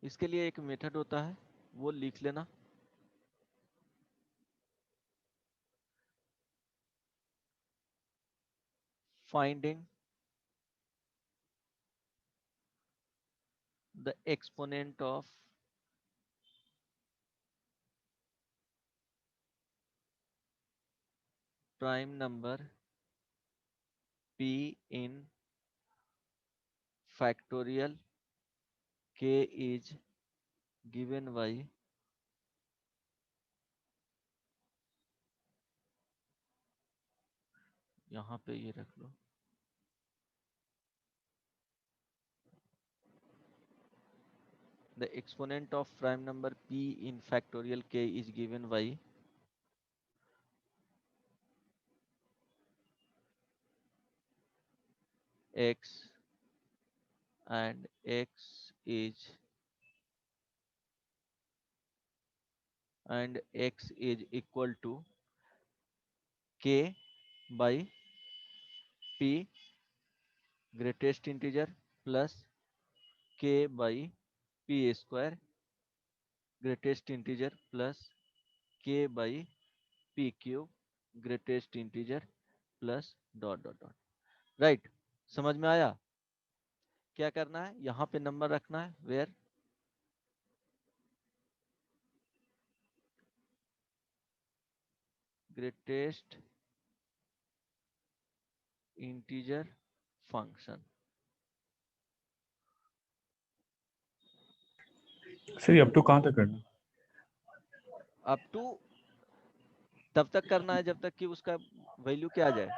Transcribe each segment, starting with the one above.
इसके लिए एक मेथड होता है, वो लिख लेना। Finding the exponent of prime number p in factorial k is given by यहाँ पे ये रख लो, the exponent of prime number p in factorial k is given by x and x is equal to k by p greatest integer plus k by p square greatest integer plus k by p cube greatest integer plus dot dot dot. Right, समझ में आया? क्या करना है, यहाँ पे number रखना है, where greatest integer function. Sir up to कहाँ तक करना? अप टू तब तक करना है जब तक कि उसका वैल्यू क्या आ जाए,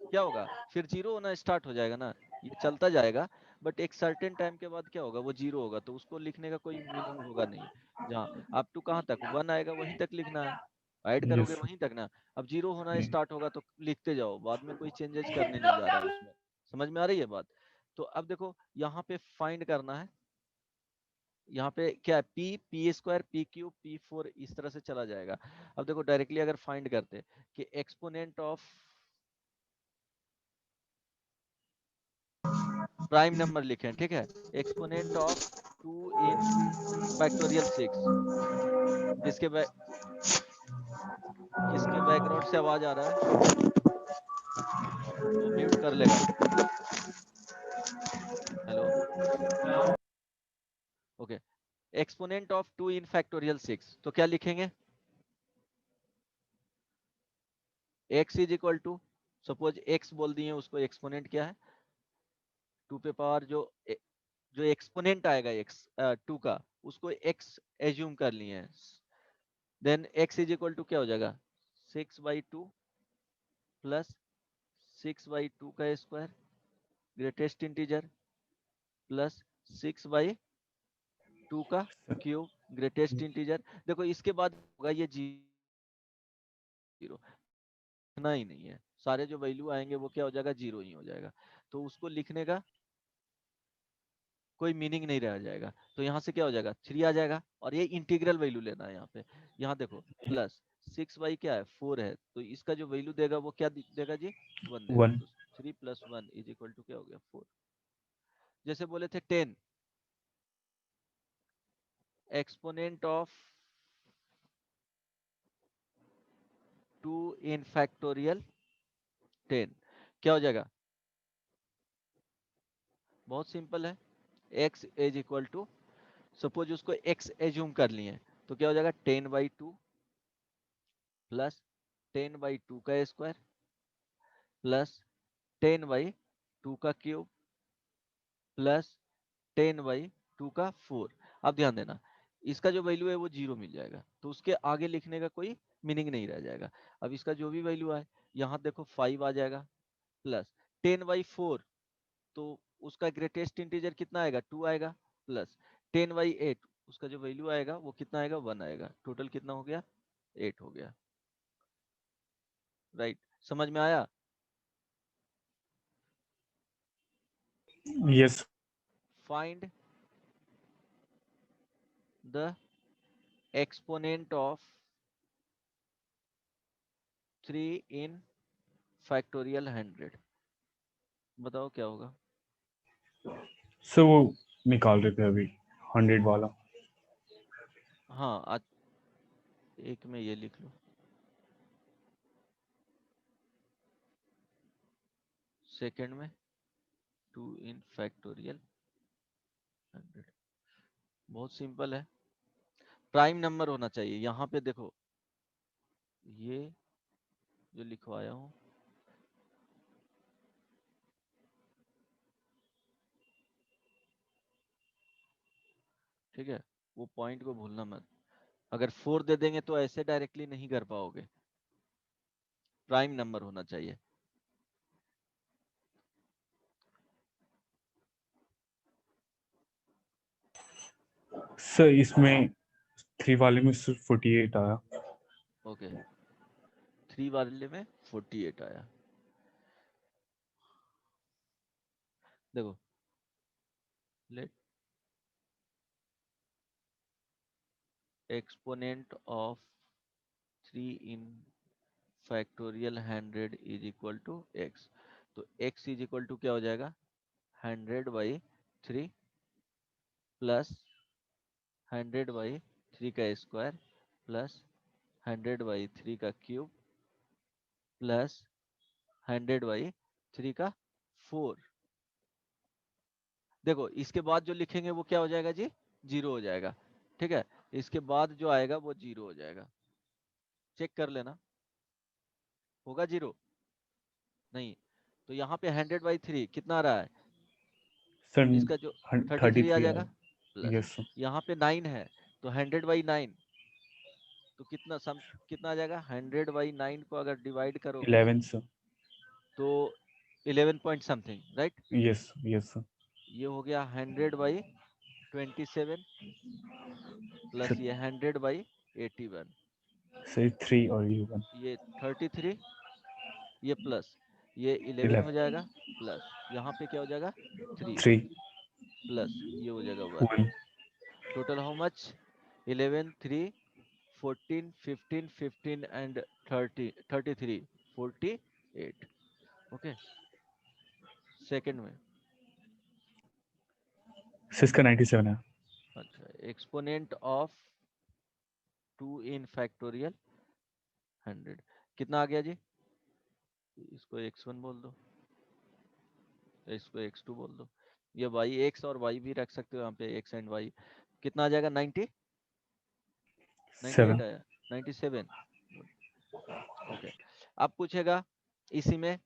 क्या होगा, फिर जीरो होना स्टार्ट हो जाएगा ना, ये चलता जाएगा, बट एक सर्टेन टाइम के बाद क्या होगा, वो जीरो होगा, तो उसको लिखने का कोई मीनिंग होगा नहीं। जहाँ अप टू कहाँ तक, वन आएगा वहीं तक लिखना है, ऐड करोगे यस वहीं तक ना। अब जीरो होना स्टार्ट होगा तो लिखते जाओ, बाद में कोई चेंजेस करने नहीं जा रहा है उसमें। समझ में आ रही है बात? तो अब देखो यहाँ पे फाइंड करना है, यहाँ पे क्या है, P P square P cube P four इस तरह से चला जाएगा। अब देखो डायरेक्टली अगर फाइंड करते कि एक्सपोनेंट ऑफ प्राइम नंबर लिखें, ठीक है, एक्सपोनेंट ऑफ 2 इन फैक्टोरियल 6। किसके बैकग्राउंड से आवाज आ रहा है, वो म्यूट कर लेगा। Hello, okay. Exponent of 2 in factorial 6, तो क्या लिखेंगे, x is equal to, suppose x बोल दिए, उसको एक्सपोनेंट क्या है, 2 पे पावर जो एक्सपोनेंट आएगा x 2 का, उसको x एज्यूम कर लिए हैं, then x is equal to क्या हो जाएगा, 6/2 प्लस 6/2 का स्क्वायर ग्रेटेस्ट इंटीजर प्लस 6/2 का क्यूब ग्रेटेस्ट इंटीजर। देखो इसके बाद होगा ये जीरो, इतना ही नहीं है, सारे जो वैल्यू आएंगे वो क्या हो जाएगा, जीरो ही हो जाएगा, तो उसको लिखने का कोई मीनिंग नहीं रह जाएगा। तो यहाँ से क्या हो जाएगा, 3 आ जाएगा, और ये इंटीग्रल वैल्यू लेना है यहाँ पे। यहाँ देखो प्लस 6 क्या है, 4 है, तो इसका जो वैल्यू देगा वो क्या देगा जी, 1 देगा, 1 तो 3 + 1 इज इक्वल टू क्या हो गया, 4। जैसे बोले थे 10 एक्सपोनेंट ऑफ 2 इन फैक्टोरियल 10, क्या हो जाएगा, बहुत सिंपल है, x is equal to, suppose उसको x एज्यूम कर लिए, तो क्या हो जाएगा, 10/2 प्लस 10/2 का स्क्वायर प्लस 10/2 का क्यूब प्लस 10/2 का 4। अब ध्यान देना, इसका जो वैल्यू है वो जीरो मिल जाएगा, तो उसके आगे लिखने का कोई मीनिंग नहीं रह जाएगा। अब इसका जो भी वैल्यू आए, यहाँ देखो 5 आ जाएगा प्लस 10/4, तो उसका ग्रेटेस्ट इंटीजर कितना आएगा, 2 आएगा प्लस 10/8, उसका जो वैल्यू आएगा वो कितना आएगा, 1 आएगा, टोटल कितना हो गया, 8 हो गया। राइट, समझ में आया? Yes find the exponent of 3 in factorial 100, बताओ क्या होगा। सर वो निकाल रहे थे अभी 100 वाला। हाँ आज एक में ये लिख लो, सेकंड में 2 इन फैक्टोरियल 100। बहुत सिंपल है, प्राइम नंबर होना चाहिए। यहाँ पे देखो ये जो लिखवाया हूँ, ठीक है, वो पॉइंट को भूलना मत। अगर 4 दे देंगे तो ऐसे डायरेक्टली नहीं कर पाओगे, प्राइम नंबर होना चाहिए। सर इसमें 3 वाले में सिर्फ 48 आया। ओके, 3 वाले में 48 आया। देखो let exponent of 3 in factorial 100 is equal to x. तो x इज इक्वल टू क्या हो जाएगा, 100/3 प्लस 100/3 का स्क्वायर प्लस 100/3 का क्यूब प्लस 100/3 का 4। देखो इसके बाद जो लिखेंगे वो क्या हो जाएगा जी, 0 हो जाएगा। ठीक है, इसके बाद जो आएगा वो 0 हो जाएगा। चेक कर लेना, होगा 0? नहीं। तो यहाँ पे 100/3 कितना आ रहा है, सर इसका जो 33 आ 33 जाएगा आया। Plus, yes sir. यहाँ पे 9 है तो 100/9, तो कितना आ जाएगा, 100/9 को अगर डिवाइड करोगे 11 सर। तो 11 point something, right. Yes yes sir. ये हो गया 100/27 प्लस सर ये 100/81, सर 3 और ये 1। ये 33, ये प्लस ये 11 हो 11 जाएगा प्लस यहाँ पे क्या हो जाएगा 3 3 प्लस ये हो जाएगा 1। 1। Total how much, 11 3 14 15 15 and 30 33 48। Okay, second में। सर इसका 97 है। अच्छा, एक्सपोनेंट ऑफ 2 इन फैक्टोरियल 100 कितना आ गया जी, इसको x1 बोल दो, इसको x2 बोल दो, ये y x और y भी रख सकते हो यहाँ पे, x एंड y। कितना आ जाएगा, 90 98 7। आया, 97। ओके, अब पूछेगा इसी में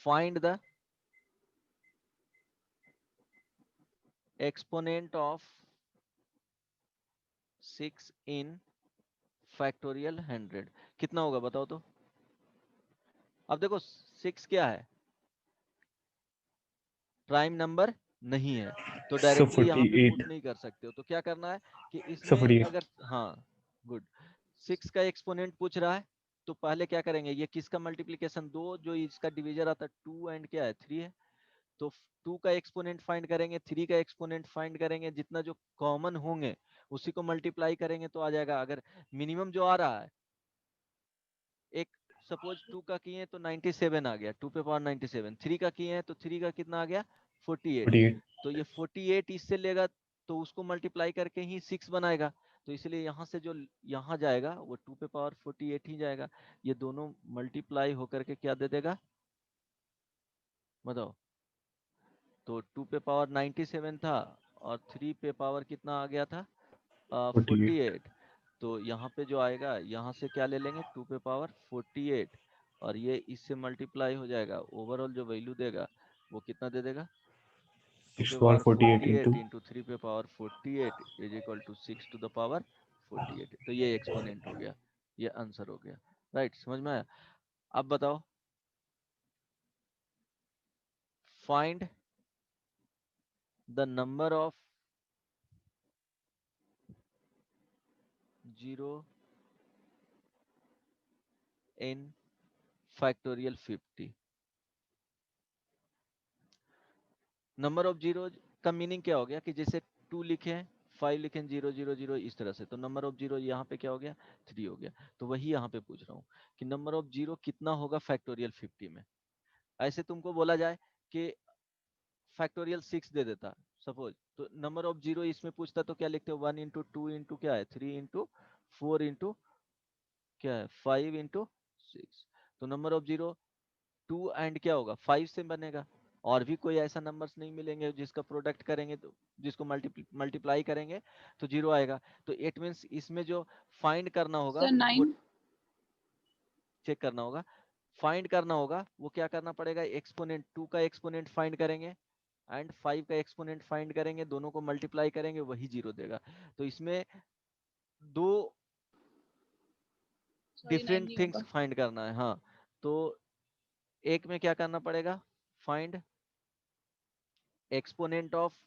find the exponent of 6 in factorial 100 कितना होगा बताओ तो। अब देखो 6 क्या है, प्राइम नंबर नहीं है, तो सर डायरेक्टली यहाँ पे पुट 48। नहीं कर सकते हो। तो क्या करना है कि सर इसमें 48। अगर, हाँ गुड, 6 का एक्सपोनेंट पूछ रहा है तो पहले क्या करेंगे, ये किसका मल्टीप्लीकेशन, दो जो इसका डिवीजर आता है 2 एंड क्या है 3 है, तो 2 का एक्सपोनेंट फाइंड करेंगे, 3 का एक्सपोनेंट फाइंड करेंगे, जितना जो कॉमन होंगे उसी को मल्टीप्लाई करेंगे तो आ जाएगा। अगर मिनिमम जो आ रहा है, एक सपोज 2 का किए तो 97 आ गया, 2 पे पावर 97, 3 का किए हैं तो 3 का कितना आ गया 48, 48। तो ये 48 इससे लेगा तो उसको मल्टीप्लाई करके ही 6 बनाएगा। तो इसलिए यहाँ से जो यहाँ जाएगा वो 2 पे पावर 48 ही जाएगा। ये दोनों मल्टीप्लाई होकर के क्या दे देगा बताओ। तो 2 पे पावर 97 था और 3 पे पावर कितना आ गया था 48। 48। तो यहाँ पे जो आएगा यहाँ से क्या ले लेंगे 2 पे पावर 48 और ये इससे मल्टीप्लाई हो जाएगा, ओवरऑल जो वैल्यू देगा वो कितना दे देगा, 2 6 पे पावर पावर 48 48 इंटू। इंटू 3 पे power 48 is equal to 6 to the power 48। तो ये एक्सपोनेंट हो गया, ये आंसर हो गया। राइट, समझ में आया। अब बताओ find the number of 0 in factorial 50। Number of zero का मीनिंग क्या हो गया कि जैसे 2 लिखे हैं, 5 लिखे, 0 0 0 इस तरह से, तो नंबर ऑफ जीरो यहाँ पे क्या हो गया 3 हो गया। तो वही यहाँ पे पूछ रहा हूँ कि नंबर ऑफ जीरो कितना होगा फैक्टोरियल 50 में। ऐसे तुमको बोला जाए कि फैक्टोरियल 6 दे देता सपोज, तो नंबर ऑफ जीरो इसमें पूछता तो क्या लिखते हो, 1 इंटू 2 इंटू क्या है 3 इंटू 4 इंटू क्या है 5 इंटू 6। तो नंबर ऑफ जीरो 2 एंड क्या होगा 5 से बनेगा। और भी कोई ऐसा नंबर्स नहीं मिलेंगे जिसका प्रोडक्ट करेंगे तो जिसको मल्टीप्लाई करेंगे तो जीरो आएगा। तो इट मीन्स इसमें जो फाइंड करना होगा सर वो 9। चेक करना होगा, फाइंड करना होगा वो क्या करना पड़ेगा, एक्सपोनेंट 2 का एक्सपोनेंट फाइंड करेंगे एंड 5 का एक्सपोनेंट फाइंड करेंगे, दोनों को मल्टीप्लाई करेंगे वही जीरो देगा। तो इसमें दो सॉरी 9 डिफरेंट नहीं थिंग्स होगा। फाइंड करना है। हाँ, तो एक में क्या करना पड़ेगा, फाइंड एक्सपोनेंट ऑफ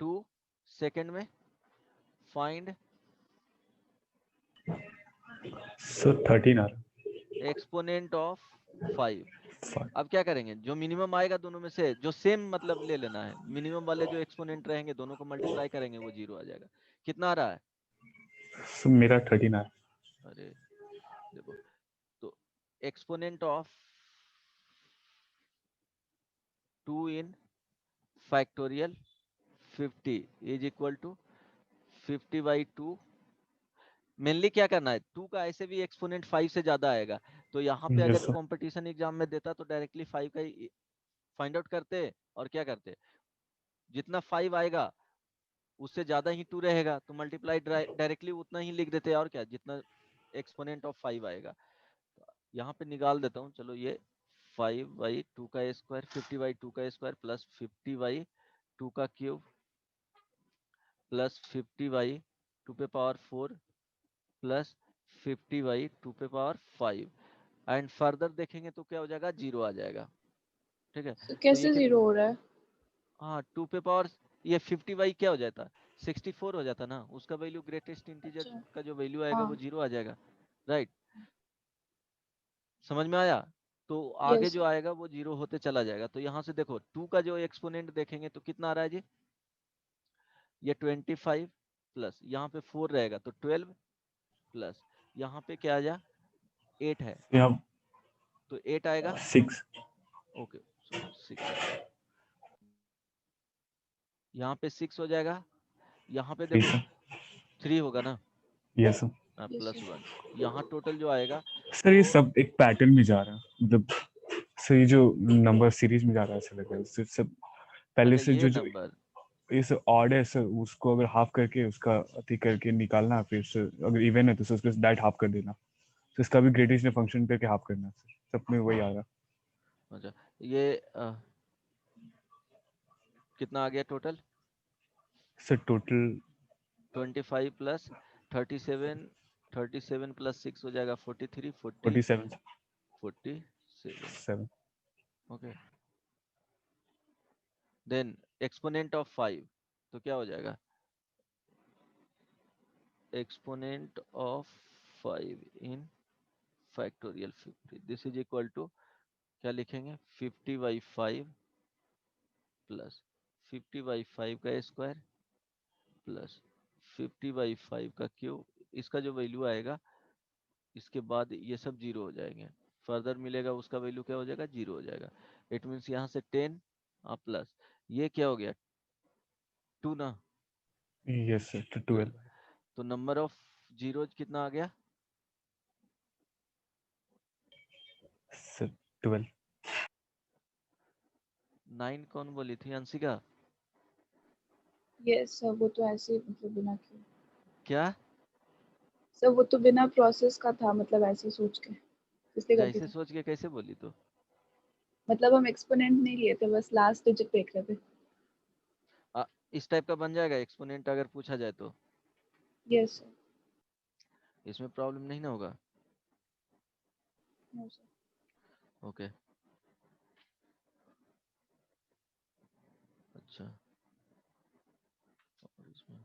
2, सेकंड में फाइंड सो 13 आ एक्सपोनेंट ऑफ 5। रहा। अब क्या करेंगे, जो मिनिमम आएगा दोनों में से जो सेम मतलब ले लेना है, मिनिमम वाले जो एक्सपोनेंट रहेंगे दोनों को मल्टीप्लाई करेंगे वो जीरो आ जाएगा। कितना आ रहा है, सो मेरा 13 आ रहा। अरे देखो, तो exponent of 2 in factorial 50 is equal to 50/2। Mainly क्या करना है, 2 का ऐसे भी एक्सपोनेंट 5 से ज्यादा आएगा, तो यहाँ पे यस अगर सर। कंपटीशन एग्जाम में देता तो डायरेक्टली 5 का ही फाइंड आउट करते और क्या करते, जितना 5 आएगा उससे ज्यादा ही 2 रहेगा तो मल्टीप्लाई डायरेक्टली उतना ही लिख देते, और क्या जितना एक्सपोनेंट ऑफ 5 आएगा। यहाँ पे निकाल देता हूँ, चलो ये 5/2 का स्क्वायर 50/2 का स्क्वायर प्लस 50/2 का cube plus 50/2 plus 50/2 and further देखेंगे तो क्या हो जाएगा, जीरो आ जाएगा। ठीक है, तो तो ये कैसे कितना, जीरो हो रहा है? हाँ 2 ये 50 क्या हो जाता, 64 हो जाता ना, उसका वैल्यू ग्रेटेस्ट इंटीजर अच्छा। का जो वैल्यू आएगा हाँ। वो जीरो आ जाएगा। राइट, समझ में आया। तो आगे यस जो आएगा वो जीरो होते चला जाएगा। तो यहाँ से देखो 2 का जो एक्सपोनेंट देखेंगे तो कितना आ रहा है जी, ये 25 प्लस यहाँ पे 4 रहेगा तो 12 प्लस यहाँ पे क्या आ जा 8 है यहाँ तो 8 आएगा। 6। ओके सॉरी 6 आएगा, यहाँ पे 6 हो जाएगा, यहाँ पे 3 देखो सर। 3 होगा ना, yes sir. Yes plus sir. 1, यहाँ टोटल जो आएगा सर ये वो, सब एक पैटर्न में जा रहा है, मतलब सर ये जो नंबर सीरीज में जा रहा है ऐसा लग रहा है सब पहले अच्छा से ये जो नंबर, ये सब ऑड है सर, उसको अगर हाफ करके उसका अति करके निकालना, फिर सर अगर इवन है तो सर उसको डायरेक्ट हाफ कर देना, तो इसका भी ग्रेडिश ने फंक्शन करके हाफ करना सर, सब में वही आ रहा। अच्छा ये कितना आ गया total, sir total 25 plus 37, 37 plus 6 हो जाएगा 43, 40 47। 47। 7। ओके, देन एक्सपोनेंट ऑफ 5 तो क्या हो जाएगा, exponent of 5 in factorial 50 this is equal to क्या लिखेंगे 50/5 प्लस 50/5 का स्क्वायर प्लस 50/5 का क्यूब, इसका जो वैल्यू आएगा इसके बाद ये सब जीरो हो जाएंगे, फर्दर मिलेगा उसका वैल्यू क्या हो जाएगा, जीरो हो जाएगा। इट मीन्स यहाँ से 10 प्लस ये क्या हो गया 2 ना, यस सर 12। 12। तो नंबर ऑफ जीरोज कितना आ गया, सर 12। 9 कौन बोली थी, अंशिका यस सर, वो तो ऐसे मतलब बिना किए। क्या, सर वो तो बिना प्रोसेस का था, मतलब ऐसे सोच के, इसलिए गलती जैसे थी। सोच के कैसे बोली तो, मतलब हम एक्सपोनेंट नहीं लिए थे, बस लास्ट डिजिट देख रहे थे। इस टाइप का बन जाएगा एक्सपोनेंट अगर पूछा जाए तो, यस सर। इसमें प्रॉब्लम नहीं ना होगा। No sir. ओके, अच्छा, और इसमें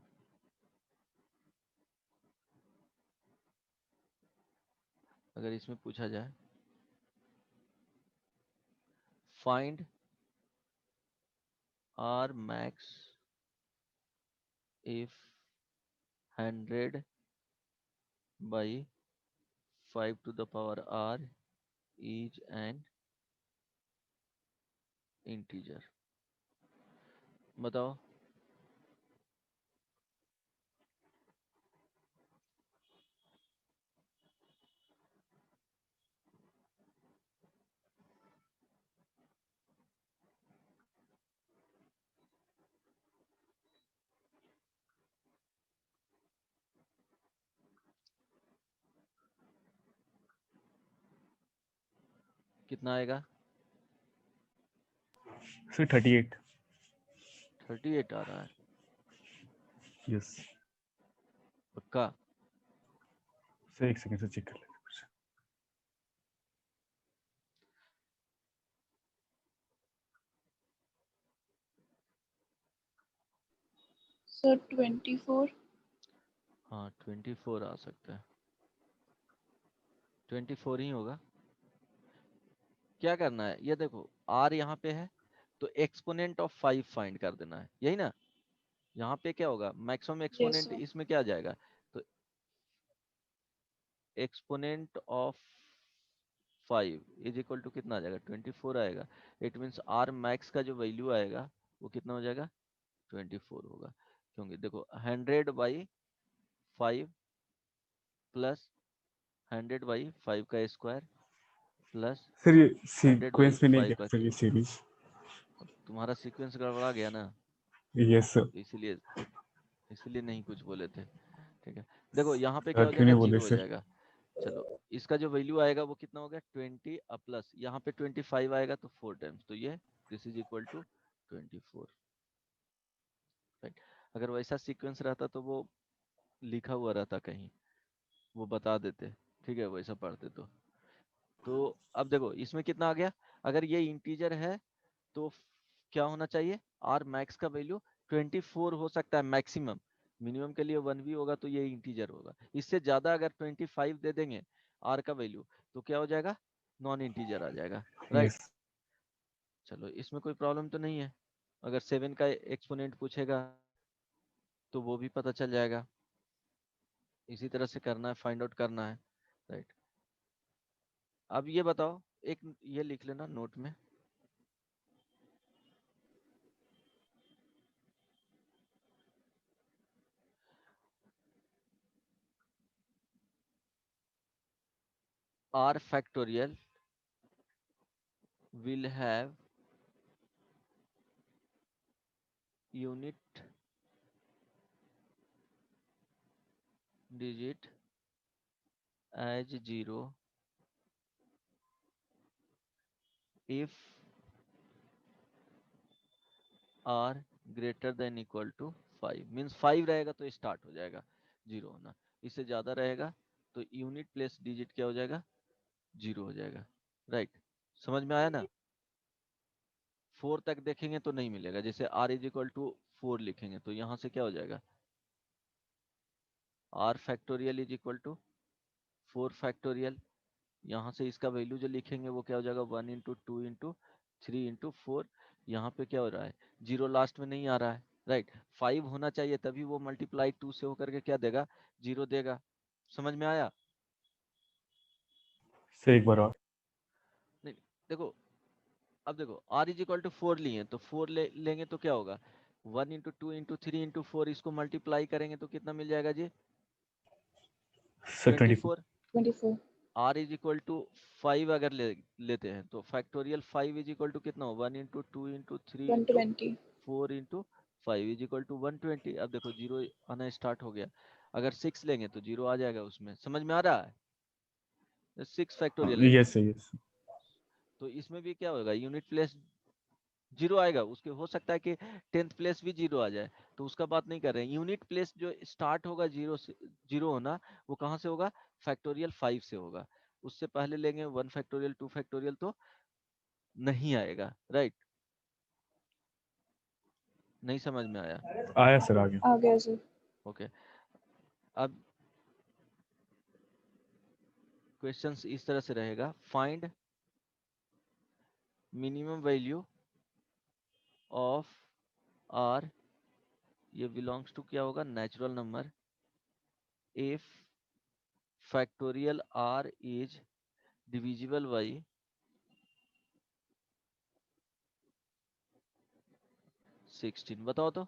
अगर इसमें पूछा जाए find R max if 100/5 to the power r is an integer. बताओ कितना आएगा? सर 38। 38 आ रहा है यस पक्का? सर, एक सेकंड से चेक कर लेते हैं। सर 24। हाँ 24 आ सकता है, 24 ही होगा। क्या करना है ये देखो, r यहाँ पे है तो एक्सपोनेंट ऑफ 5 फाइंड कर देना है, यही ना? यहाँ पे क्या होगा, मैक्सिमम यस एक्सपोनेंट सर। इसमें क्या आ जाएगा, तो exponent of 5 is equal to कितना आ जाएगा, 24 आएगा। इट मीन्स आर मैक्स का जो वैल्यू आएगा वो कितना हो जाएगा, 24 होगा। क्योंकि देखो 100/5 प्लस 100/5 का स्क्वायर प्लस सर ये 100 बाई सीक्वेंस में नहीं 5 गया का सर, ये क्यूब। सीरीज। अब तुम्हारा सीक्वेंस गड़बड़ा गया ना, यस सर। इसीलिए इसीलिए नहीं कुछ बोले थे। ठीक है, देखो यहाँ पे क्या सर हो क्यों जाएगा, नहीं बोले 0 हो सर? जाएगा। चलो इसका जो वैल्यू आएगा वो कितना हो गया, 20 प्लस यहाँ पे 25 आएगा तो 4 टाइम्स, तो ये this is equal to 24। Right, अगर वैसा सीक्वेंस रहता तो वो लिखा हुआ रहता कहीं, वो बता देते। ठीक है, वैसा पढ़ते तो अब देखो इसमें कितना आ गया, अगर ये इंटीजर है तो क्या होना चाहिए, आर मैक्स का वैल्यू 24 हो सकता है मैक्सिमम, मिनिमम के लिए 1 भी होगा तो ये इंटीजर होगा। इससे ज्यादा अगर 25 दे देंगे आर का वैल्यू तो क्या हो जाएगा, नॉन इंटीजर आ जाएगा। राइट, यस चलो इसमें कोई प्रॉब्लम तो नहीं है। अगर 7 का एक्सपोनेंट पूछेगा तो वो भी पता चल जाएगा। इसी तरह से करना है, फाइंड आउट करना है। राइट, अब ये बताओ, एक ये लिख लेना नोट में, r factorial will have unit digit as 0 if r greater than equal to 5। Means 5 रहेगा तो स्टार्ट हो जाएगा 0 होना, इससे ज्यादा रहेगा तो यूनिट प्लेस डिजिट क्या हो जाएगा, 0 हो जाएगा। राइट, समझ में आया ना? 4 तक देखेंगे तो नहीं मिलेगा, जैसे r इज इक्वल टू 4 लिखेंगे तो यहाँ से क्या हो जाएगा, r factorial is equal to 4 factorial, यहाँ से इसका वैल्यू जो लिखेंगे वो क्या हो जाएगा, 1 इंटू 2 इंटू 3 इंटू 4। यहाँ पे क्या हो रहा है, 0 लास्ट में नहीं आ रहा है। राइट, 5 होना चाहिए तभी वो मल्टीप्लाई 2 से होकर के क्या देगा, 0 देगा। समझ में आया? सर एक बार और। नहीं, देखो अब देखो r इज इक्वल टू 4 लिए तो 4 लेंगे तो क्या होगा, 1 इंटू 2 इंटू 3 इंटू 4, इसको मल्टीप्लाई करेंगे तो कितना मिल जाएगा जी, sir 24। 24। 24। r is equal to 5 अगर लेते हैं तो फैक्टोरियल 5 इज इक्वल टू कितना हो, 1 into 2 into 3 into 120। 4 into 5 is equal to 120। अब देखो 0 आना स्टार्ट हो गया, अगर 6 लेंगे तो 0 आ जाएगा उसमें। समझ में आ रहा है? 6 फैक्टोरियल लेंगे यस सर यस। तो इसमें भी क्या होगा, यूनिट प्लेस 0 आएगा, उसके हो सकता है कि 10th प्लेस भी 0 आ जाए, तो उसका बात नहीं कर रहे हैं। यूनिट प्लेस जो स्टार्ट होगा 0 से, 0 होना, वो कहाँ से होगा, फैक्टोरियल 5 से होगा। उससे पहले लेंगे 1 फैक्टोरियल 2 फैक्टोरियल तो नहीं आएगा। राइट, नहीं समझ में आया? आया सर, आ गया। आ गया सर। ओके, अब क्वेश्चंस इस तरह से रहेगा, find minimum value of r, ये बिलोंग्स टू क्या होगा, natural number, if factorial r is divisible by 16 बताओ तो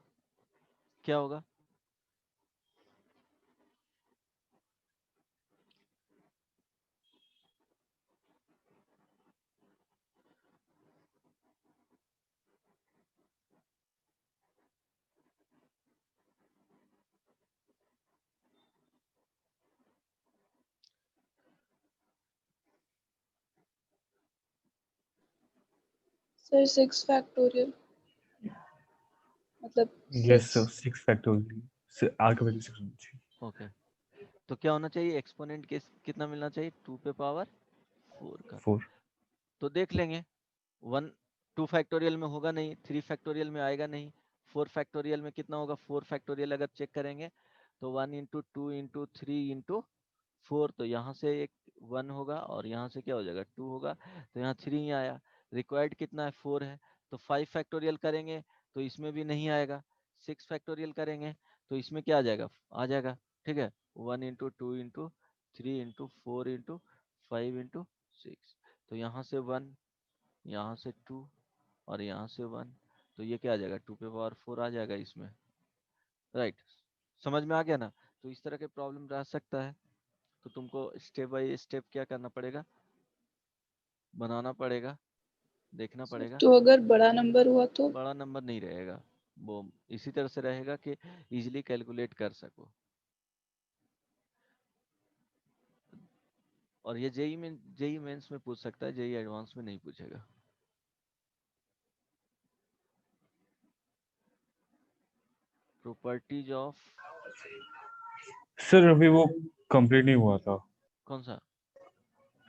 क्या होगा? सर 6 फैक्टोरियल मतलब यस 6 सर 6 फैक्टोरियल आर का वैल्यू 6 होना चाहिए। ओके, तो क्या होना चाहिए? एक्सपोनेंट के कितना मिलना चाहिए? 2 पे पावर 4 का। 4 तो देख लेंगे, 1 2 फैक्टोरियल में होगा नहीं, 3 फैक्टोरियल में आएगा नहीं, 4 फैक्टोरियल में कितना होगा? 4 फैक्टोरियल अगर चेक करेंगे तो 1 इंटू 2 इंटू 3 इंटू 4, तो यहाँ से एक 1 होगा और यहाँ से क्या हो जाएगा? 2 होगा, तो यहाँ 3 ही आया। रिक्वायर्ड कितना है? 4 है। तो 5 फैक्टोरियल करेंगे तो इसमें भी नहीं आएगा। 6 फैक्टोरियल करेंगे तो इसमें क्या आ जाएगा? आ जाएगा, ठीक है। 1 into 2 into 3 into 4 into 5 into 6, तो यहाँ से 1, यहाँ से 2 और यहाँ से 1, तो ये क्या आ जाएगा? 2 पे पावर 4 आ जाएगा इसमें, राइट। समझ में आ गया ना? तो इस तरह के प्रॉब्लम रह सकता है, तो तुमको स्टेप बाय स्टेप क्या करना पड़ेगा? बनाना पड़ेगा, देखना पड़ेगा। तो अगर बड़ा नंबर हुआ तो? बड़ा नंबर नहीं रहेगा, वो इसी तरह से रहेगा कि इजीली कैलकुलेट कर सको। और ये जेई मेंस में पूछ सकता है, जेई एडवांस में नहीं पूछेगा। प्रॉपर्टीज ऑफ सर अभी वो कंप्लीट नहीं हुआ था कौन सा?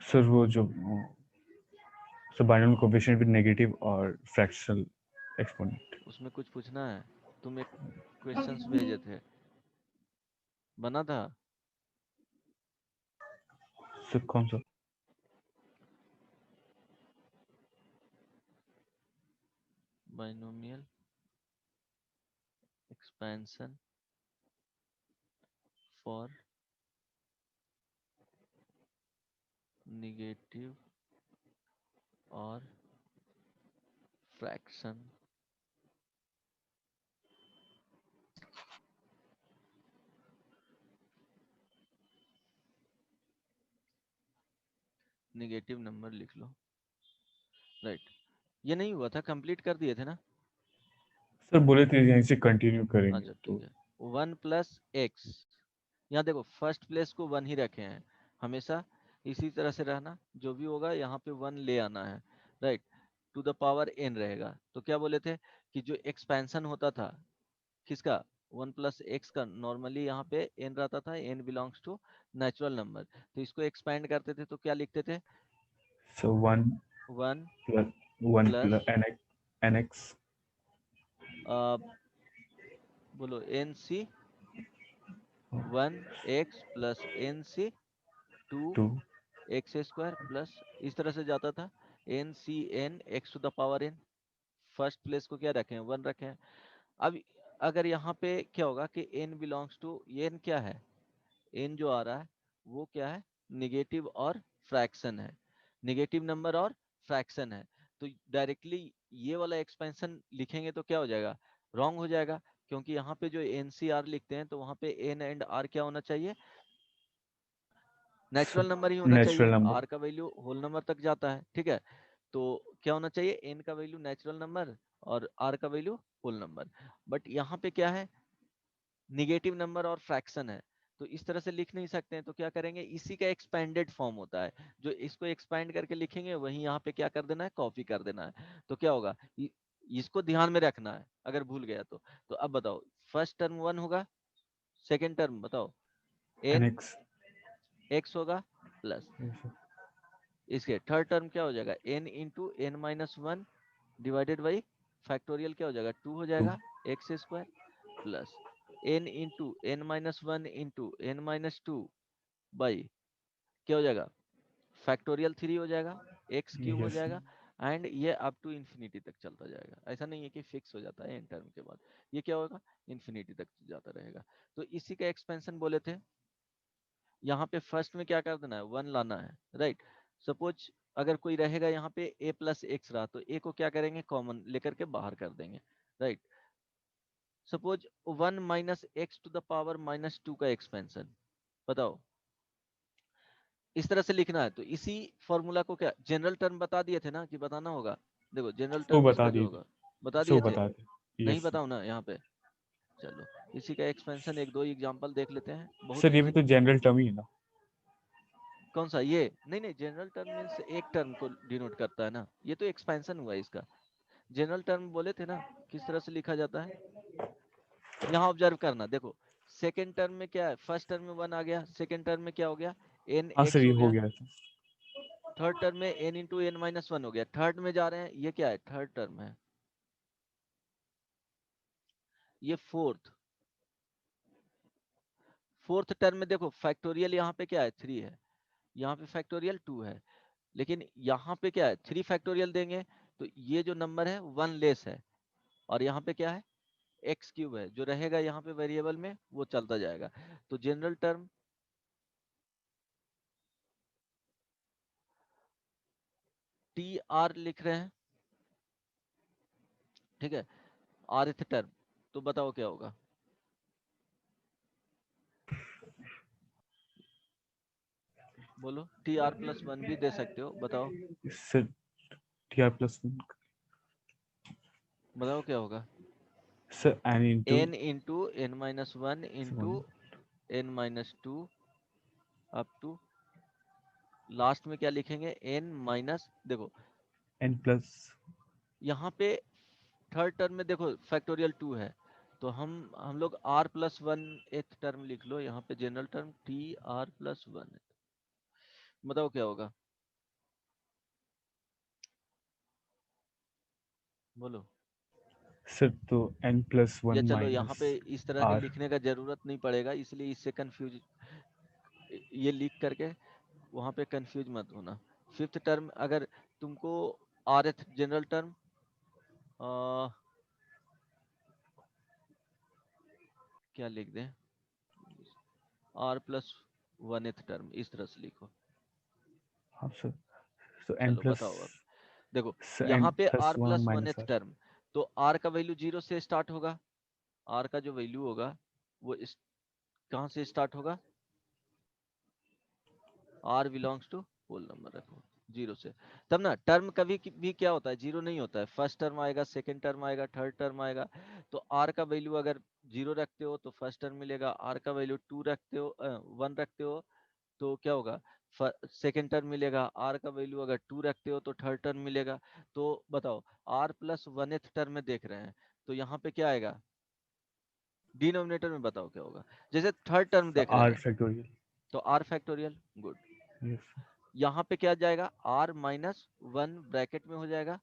सर, वो जो sir binomial coefficient with negative और फ्रैक्शनल एक्सपोनेंट। उसमें कुछ पूछना है? तुम एक क्वेश्चंस भेजे थे, बना था? सर कौन सा? बाइनोमियल एक्सपेंशन फॉर नेगेटिव और फ्रैक्शन नेगेटिव नंबर लिख लो, राइट। ये नहीं हुआ था, कंप्लीट कर दिए थे ना? सर बोले थे यहीं से कंटिन्यू करेंगे अच्छा तो। ठीक है। 1 प्लस एक्स, यहाँ देखो फर्स्ट प्लेस को 1 ही रखे हैं, हमेशा इसी तरह से रहना, जो भी होगा यहाँ पे 1 ले आना है, right. To the power n रहेगा। तो क्या बोले थे कि जो एक्सपेंशन होता था किसका? 1 प्लस एक्स का, नॉर्मली यहाँ पे n रहता था, n belongs to natural number, तो इसको एक्सपेंड करते थे तो क्या लिखते थे? सो 1 1 प्लस प्लस nx बोलो nc 1 x plus nc 2 2 x square plus, इस तरह से जाता था, n c n x to the power n. First place को क्या रखे हैं? 1 रखे हैं। अब अगर यहाँ पे क्या होगा कि n बिलोंग्स टू, ये n क्या है? n जो आ रहा है वो क्या है? निगेटिव और फ्रैक्शन है, निगेटिव नंबर और फ्रैक्शन है। तो डायरेक्टली ये वाला एक्सपेंशन लिखेंगे तो क्या हो जाएगा? रॉन्ग हो जाएगा, क्योंकि यहाँ पे जो NCR लिखते हैं तो वहाँ पे n एंड r क्या होना चाहिए? नेचुरल नंबर ही होना नेचुरल चाहिए। नंबर। आर का वैल्यू होल नंबर तक जाता है, ठीक है। तो क्या होना चाहिए? एन का वैल्यू नेचुरल नंबर और आर का वैल्यू होल नंबर। बट यहाँ पे क्या है? निगेटिव नंबर और फ्रैक्शन है, तो इस तरह से लिख नहीं सकते हैं। तो क्या करेंगे? इसी का एक्सपेंडेड फॉर्म होता है, जो इसको एक्सपेंड करके लिखेंगे वही यहाँ पे क्या कर देना है? कॉपी कर देना है। तो क्या होगा? इसको ध्यान में रखना है, अगर भूल गया तो अब बताओ, फर्स्ट टर्म 1 होगा, सेकेंड टर्म बताओ एन nx एक्स होगा प्लस, इसके थर्ड टर्म क्या हो जाएगा? n into n minus one divided by factorial क्या हो जाएगा? 2 हो 2 जाएगा x square plus n into n minus one into n minus two by क्या हो जाएगा? फैक्टोरियल 3 हो जाएगा, एक्स क्यूब हो यस जाएगा। एंड ये अप टू इन्फिनिटी तक चलता जाएगा, ऐसा नहीं है कि फिक्स हो जाता है एन टर्म के बाद, ये क्या होगा? इन्फिनिटी तक जाता रहेगा। तो इसी का एक्सपेंशन बोले थे। यहाँ पे फर्स्ट में क्या कर देना है? 1 लाना है, राइट। सपोज अगर कोई रहेगा यहाँ पे a प्लस एक्स रहा, तो a को क्या करेंगे? कॉमन लेकर के बाहर कर देंगे, right. Suppose 1 minus x to the power minus 2 का एक्सपेंशन, बताओ इस तरह से लिखना है। तो इसी फॉर्मूला को क्या जनरल टर्म बता दिए थे ना कि बताना होगा। देखो जनरल वो टर्म बता इसका जो दिए होगा बता सो दिए थे, बता दे। नहीं यस बताओ ना यहाँ पे। चलो इसी का एक्सपेंशन एक दो एग्जांपल देख लेते हैं, बहुत सर, ये भी इजी। तो जनरल टर्म ही है ना। कौन सा ये? नहीं नहीं, जनरल टर्म मीन्स एक टर्म को डिनोट करता है ना, ये तो एक्सपेंशन हुआ इसका। जनरल टर्म बोले थे ना किस तरह से लिखा जाता है, यहाँ ऑब्जर्व करना। देखो सेकेंड टर्म में क्या है, फर्स्ट टर्म में 1 आ गया, सेकेंड टर्म में क्या हो गया, एन हाँ सर, एक्स ये हो हो गया, गया था। थर्ड टर्म में एन इंटू एन माइनस 1 हो गया। थर्ड में जा रहे हैं, ये क्या है, थर्ड टर्म है। ये फोर्थ टर्म में देखो फैक्टोरियल यहाँ पे क्या है, 3 है, यहाँ पे फैक्टोरियल 2 है, लेकिन यहाँ पे क्या है 3 फैक्टोरियल देंगे तो ये जो नंबर है 1 लेस है, और यहाँ पे क्या है एक्स क्यूब है, जो रहेगा यहाँ पे वेरिएबल में वो चलता जाएगा। तो जनरल टर्म टी आर लिख रहे हैं, ठीक है, rth टर्म। तो बताओ क्या होगा, बोलो। टी आर प्लस 1 भी दे सकते हो, बताओ सर TR+1 बताओ क्या होगा। Sir n into n into n minus 1 into 1 n minus 2 up to last में क्या लिखेंगे, n माइनस, देखो n+। यहाँ पे थर्ड टर्म में देखो फैक्टोरियल 2 है, तो हम लोग r प्लस 1 एथ टर्म लिख लो यहाँ पे, general term T R plus 1। बताओ क्या होगा, बोलो। सर तो या n+1 चलो यहाँ माइनस पे इस तरह के r। लिखने का जरूरत नहीं पड़ेगा, इसलिए इससे कंफ्यूज, ये लिख करके वहां पे कंफ्यूज मत होना। फिफ्थ टर्म अगर तुमको आर एथ जनरल टर्म क्या लिख दें, आर प्लस 1 एथ टर्म, इस तरह से लिखो। हाँ सर, तो चलो बताओ अब, देखो n यहाँ पे plus आर 1 प्लस 1 minus एथ r। टर्म, तो आर का वैल्यू 0 से स्टार्ट होगा, आर का जो वैल्यू होगा वो कहाँ से स्टार्ट होगा, r belongs to whole number रखो 0 से, तब ना टर्म कभी भी क्या होता है, 0 नहीं होता है। फर्स्ट टर्म आएगा, सेकंड टर्म आएगा, थर्ड टर्म आएगा। तो आर का वैल्यू अगर 0 रखते हो तो फर्स्ट टर्म मिलेगा, आर का वैल्यू 2 रखते हो 1 रखते हो तो क्या होगा, सेकेंड टर्म मिलेगा। आर का वैल्यू अगर 2 रखते हो तो थर्ड टर्म मिलेगा। तो बताओ आर प्लस 1th टर्म में देख रहे हैं, तो यहाँ पे क्या आएगा, डिनोमिनेटर में बताओ क्या होगा। जैसे थर्ड टर्म देख रहे r हैं factorial। तो आर फैक्टोरियल, गुड। यस यहाँ पे क्या जाएगा, आर माइनस 1 ब्रैकेट में हो जाएगा,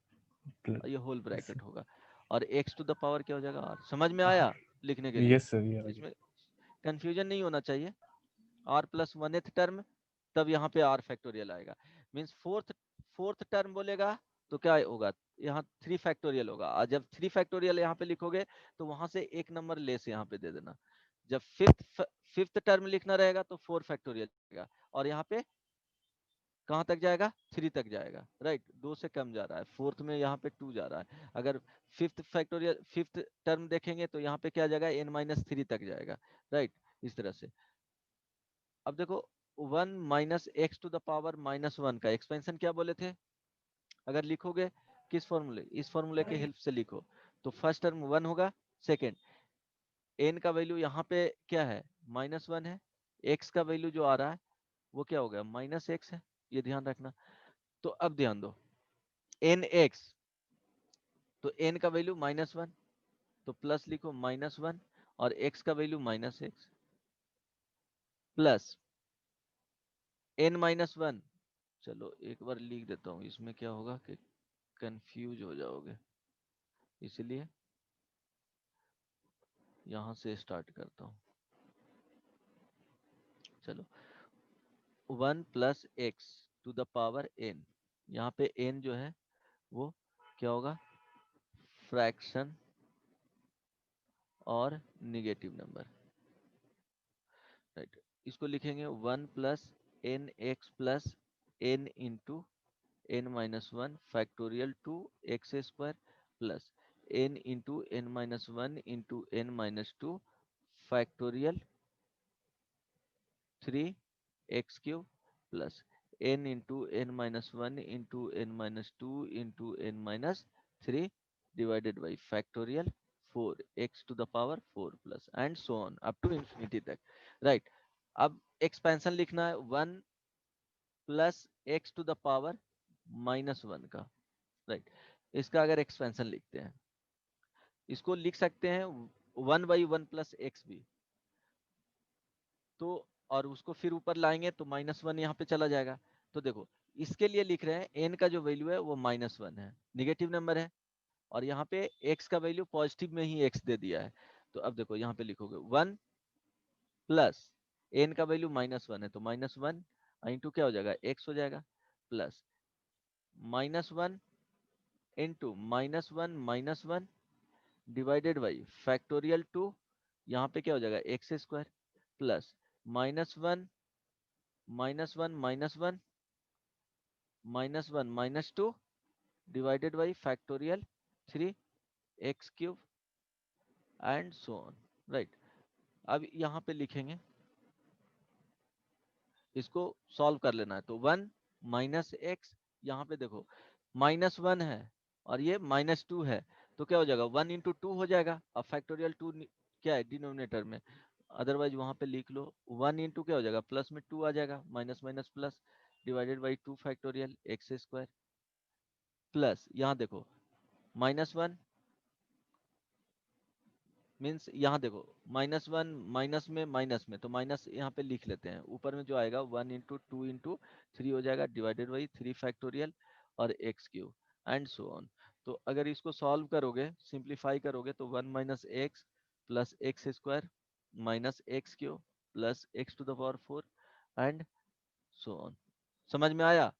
प्लस। और ये होल ब्रैकेट होगा, और एक्स टू द पावर क्या हो जाएगा आर। समझ में आया लिखने के लिए, यस सर, ये आ गया। इसमें कंफ्यूजन नहीं होना चाहिए। आर प्लस 1th टर्म, तब यहाँ पे आर फैक्टोरियल आएगा। मीन्स फोर्थ टर्म बोलेगा तो क्या होगा, यहाँ 3 फैक्टोरियल होगा, और जब 3 फैक्टोरियल यहाँ पे लिखोगे तो वहां से एक नंबर लेस यहाँ पे दे देना। जब फिफ्थ टर्म लिखना रहेगा तो 4 फैक्टोरियल जाएगा, और यहाँ पे कहाँ तक जाएगा, 3 तक जाएगा, राइट। 2 से कम जा रहा है, फोर्थ में यहाँ पे 2 जा रहा है। अगर फिफ्थ टर्म देखेंगे तो यहाँ पे क्या जाएगा, n-3 तक जाएगा, राइट, इस तरह से। अब देखो 1 minus x to the power minus 1 का एक्सपेंशन क्या बोले थे, अगर लिखोगे किस फॉर्मूले, इस फॉर्मूले के हेल्प से लिखो, तो फर्स्ट टर्म 1 होगा, सेकेंड n का वैल्यू यहाँ पे क्या है, -1 है, x का वैल्यू जो आ रहा है वो क्या हो गया, -x है, ये ध्यान रखना। तो अब ध्यान दो, nx, तो n का वैल्यू -1, तो प्लस लिखो -1, और x का वैल्यू -x, प्लस n-1। चलो एक बार लिख देता हूँ, इसमें क्या होगा कि कंफ्यूज हो जाओगे, इसलिए यहाँ से स्टार्ट करता हूँ। चलो 1 plus x to the power n, यहाँ पे n जो है वो क्या होगा, फ्रैक्शन और निगेटिव नंबर, राइट। इसको लिखेंगे 1 plus n x plus n into n-1 factorial to x square plus n into n minus one into n minus two factorial 3x cube plus n into n minus one into n minus two into n minus three divided by factorial 4x to the power 4 plus and so on up to infinity तक, right. अब expansion लिखना है 1 plus x to the power -1 का, right. इसका अगर expansion लिखते हैं, इसको लिख सकते हैं 1/1 प्लस एक्स भी, तो और उसको फिर ऊपर लाएंगे तो -1 यहाँ पे चला जाएगा। तो देखो इसके लिए लिख रहे हैं n का जो वैल्यू है वो -1 है, निगेटिव नंबर है, और यहाँ पे x का वैल्यू पॉजिटिव में ही x दे दिया है। तो अब देखो यहाँ पे लिखोगे 1 प्लस n का वैल्यू -1 है तो -1 इंटू क्या हो जाएगा x हो जाएगा, plus -1 into -1 divided by factorial 2, यहाँ पे क्या हो जाएगा x square, plus -1 -1 divided by factorial 3x cube and so on, right. अब यहाँ पे लिखेंगे, इसको सॉल्व कर लेना है, तो 1 माइनस एक्स, यहाँ पे देखो -1 है और ये -2 है, तो क्या हो जाएगा 1 इंटू 2 हो जाएगा। अब फैक्टोरियल 2 क्या है डिनोमिनेटर में, अदरवाइज वहां पे लिख लो 1 इंटू क्या हो जाएगा प्लस में 2 आ जाएगा, minus minus plus divided by 2 factorial x square, plus यहाँ देखो -1 मीन्स यहाँ देखो -1 माइनस में तो माइनस यहाँ पे लिख लेते हैं, ऊपर में जो आएगा 1 इंटू 2 इंटू 3 हो जाएगा डिवाइडेड बाई 3 फैक्टोरियल और x cube and so on. तो अगर इसको सॉल्व करोगे, सिंप्लीफाई करोगे तो 1 minus x plus x square minus x cube plus x to the power 4 and so on. समझ में आया?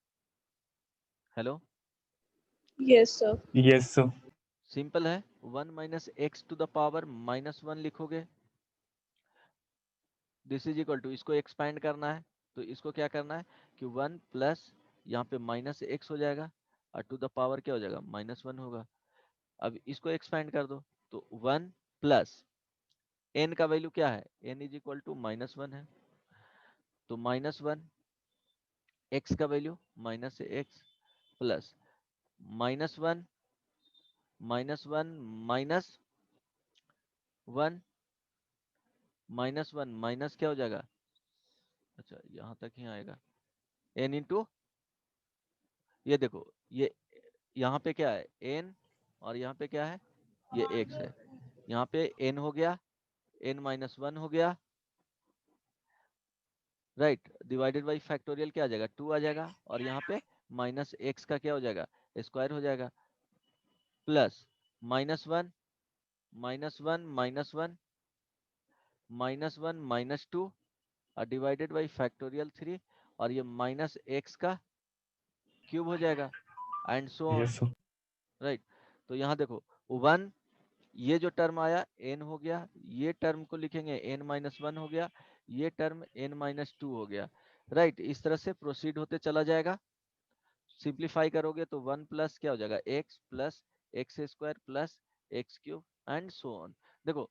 Hello, yes sir. Yes sir. Simple है। 1 minus x to the power -1 लिखोगे, दिस इज इक्वल टू, इसको expand करना है तो इसको क्या करना है कि 1 प्लस यहाँ पे माइनस एक्स हो जाएगा और टू द पावर क्या हो जाएगा -1 होगा। अब इसको एक्सपैंड कर दो तो 1 प्लस n का वैल्यू क्या है, n इज इक्वल टू -1 है, तो -1 x का वैल्यू -x प्लस -1 -1 -1 माइनस क्या हो जाएगा, अच्छा यहाँ तक ही आएगा n इंटू, ये देखो ये यहाँ पे क्या है n और यहाँ पे क्या है ये x है, यहाँ पे n हो गया, n-1 हो गया, राइट, डिवाइडेड बाई फैक्टोरियल क्या आ जाएगा 2 आ जाएगा, और यहाँ पे माइनस एक्स का क्या हो जाएगा स्क्वायर हो जाएगा, प्लस -1 -1 और डिवाइडेड बाई फैक्टोरियल 3, और ये माइनस एक्स का क्यूब हो जाएगा and so on, yes sir. Right. तो यहाँ देखो 1, ये जो टर्म आया n हो गया, ये टर्म को लिखेंगे n-1 हो गया, ये टर्म n-2 हो गया, राइट। इस तरह से प्रोसीड होते चला जाएगा। सिंप्लीफाई करोगे तो 1 प्लस क्या हो जाएगा x plus x square plus x cube and so on. देखो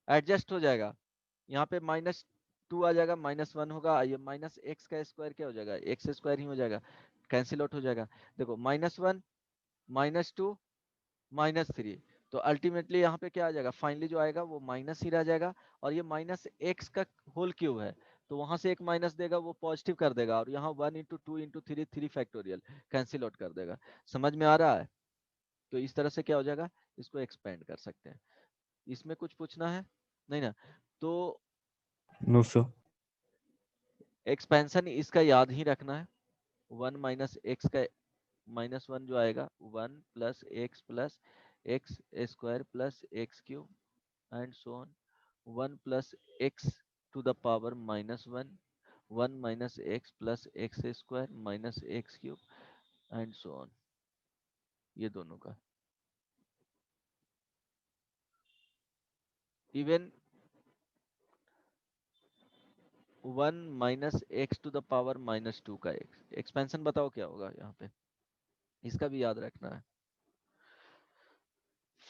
एडजस्ट हो जाएगा, यहाँ पे -2 आ जाएगा, -1 होगा, ये माइनस एक्स का स्क्वायर क्या हो जाएगा एक्स स्क्वायर ही हो जाएगा, कैंसिल आउट हो जाएगा। देखो -1 -2 -3, तो अल्टीमेटली यहाँ पे क्या आ जाएगा, फाइनली जो आएगा वो माइनस ही रह जाएगा, और ये माइनस एक्स का होल क्यूब है तो वहां से एक माइनस देगा वो पॉजिटिव कर देगा, और यहाँ 1 into 2 into 3 3 factorial cancel out कर देगा। समझ में आ रहा है? तो इस तरह से क्या हो जाएगा, इसको एक्सपेंड कर सकते हैं। इसमें कुछ पूछना है नहीं ना? तो नो सर। एक्सपेंशन इसका याद ही रखना है, 1 माइनस एक्स का -1 जो आएगा 1 plus x square plus x cube and so on, 1 plus x to the power -1, 1 minus x plus x square minus x cube and so on, ये दोनों का। Even 1 minus x to the power -2 का expansion बताओ क्या होगा यहाँ पे, इसका भी याद रखना है।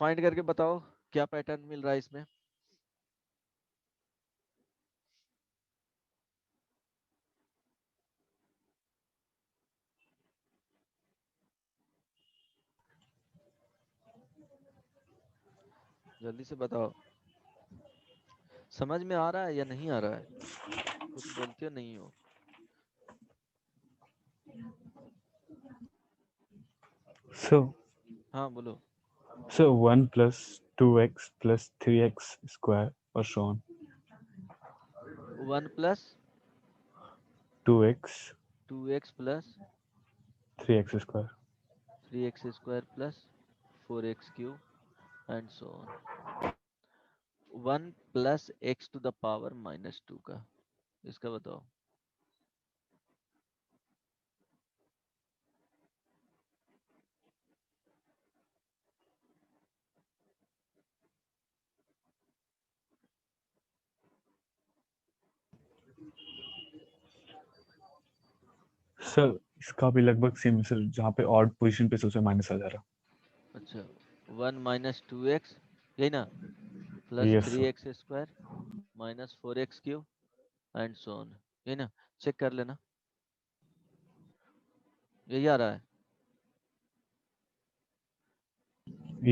फाइंड करके बताओ क्या पैटर्न मिल रहा है इसमें। जल्दी से बताओ, समझ में आ रहा है या नहीं आ रहा है? कुछ बोलते नहीं हो। So हाँ बोलो। 1 plus 2x plus 3x square or so on. 1 plus 2x 2x plus 3x square. 3x square plus 4x cube and so on. 1 plus x to the power -2 का, इसका बताओ। सर इसका भी लगभग सेम है सर, जहाँ पे ऑड पोजीशन पे सबसे माइनस आ जा रहा। अच्छा 1 माइनस 2x, यही ना, plus yes sir. 3x square minus 4x cube and so on, यही ना। चेक कर लेना, यही आ रहा है।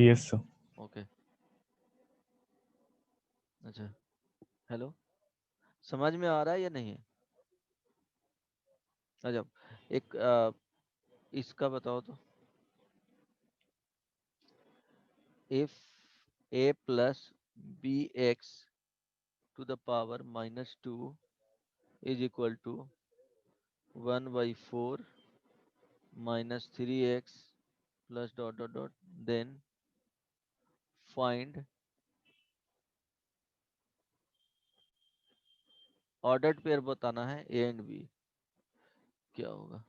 Yes sir. ओके अच्छा, हेलो, समझ में आ रहा है या नहीं है? अच्छा एक इसका बताओ तो। if a plus bx to the power -2 is equal to 1 by 4 minus 3x plus dot dot dot, then find ordered pair बताना है ए एंड बी, क्या होगा?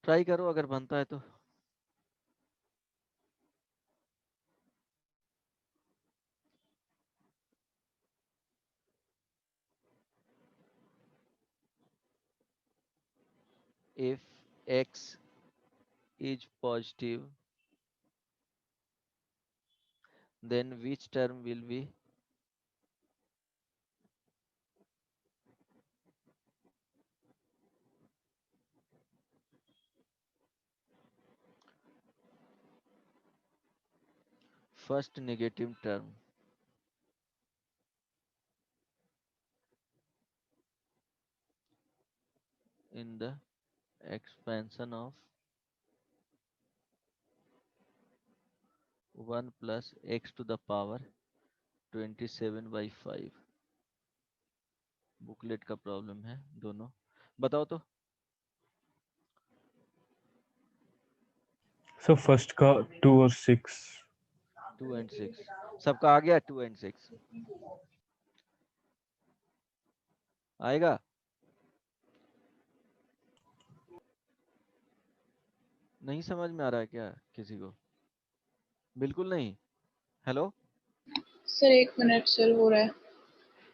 ट्राई करो अगर बनता है तो। if x is positive, then which term will be first negative term in the expansion of 1 plus x to the power 27 by 5। Booklet का प्रॉब्लम है दोनों, बताओ तो। सर फर्स्ट का 2 और 6। 2 एंड 6 सबका आ गया। 2 एंड 6 आएगा? नहीं समझ में आ रहा है क्या किसी को? बिल्कुल नहीं। हेलो, सर 1 मिनट सर, हो रहा है।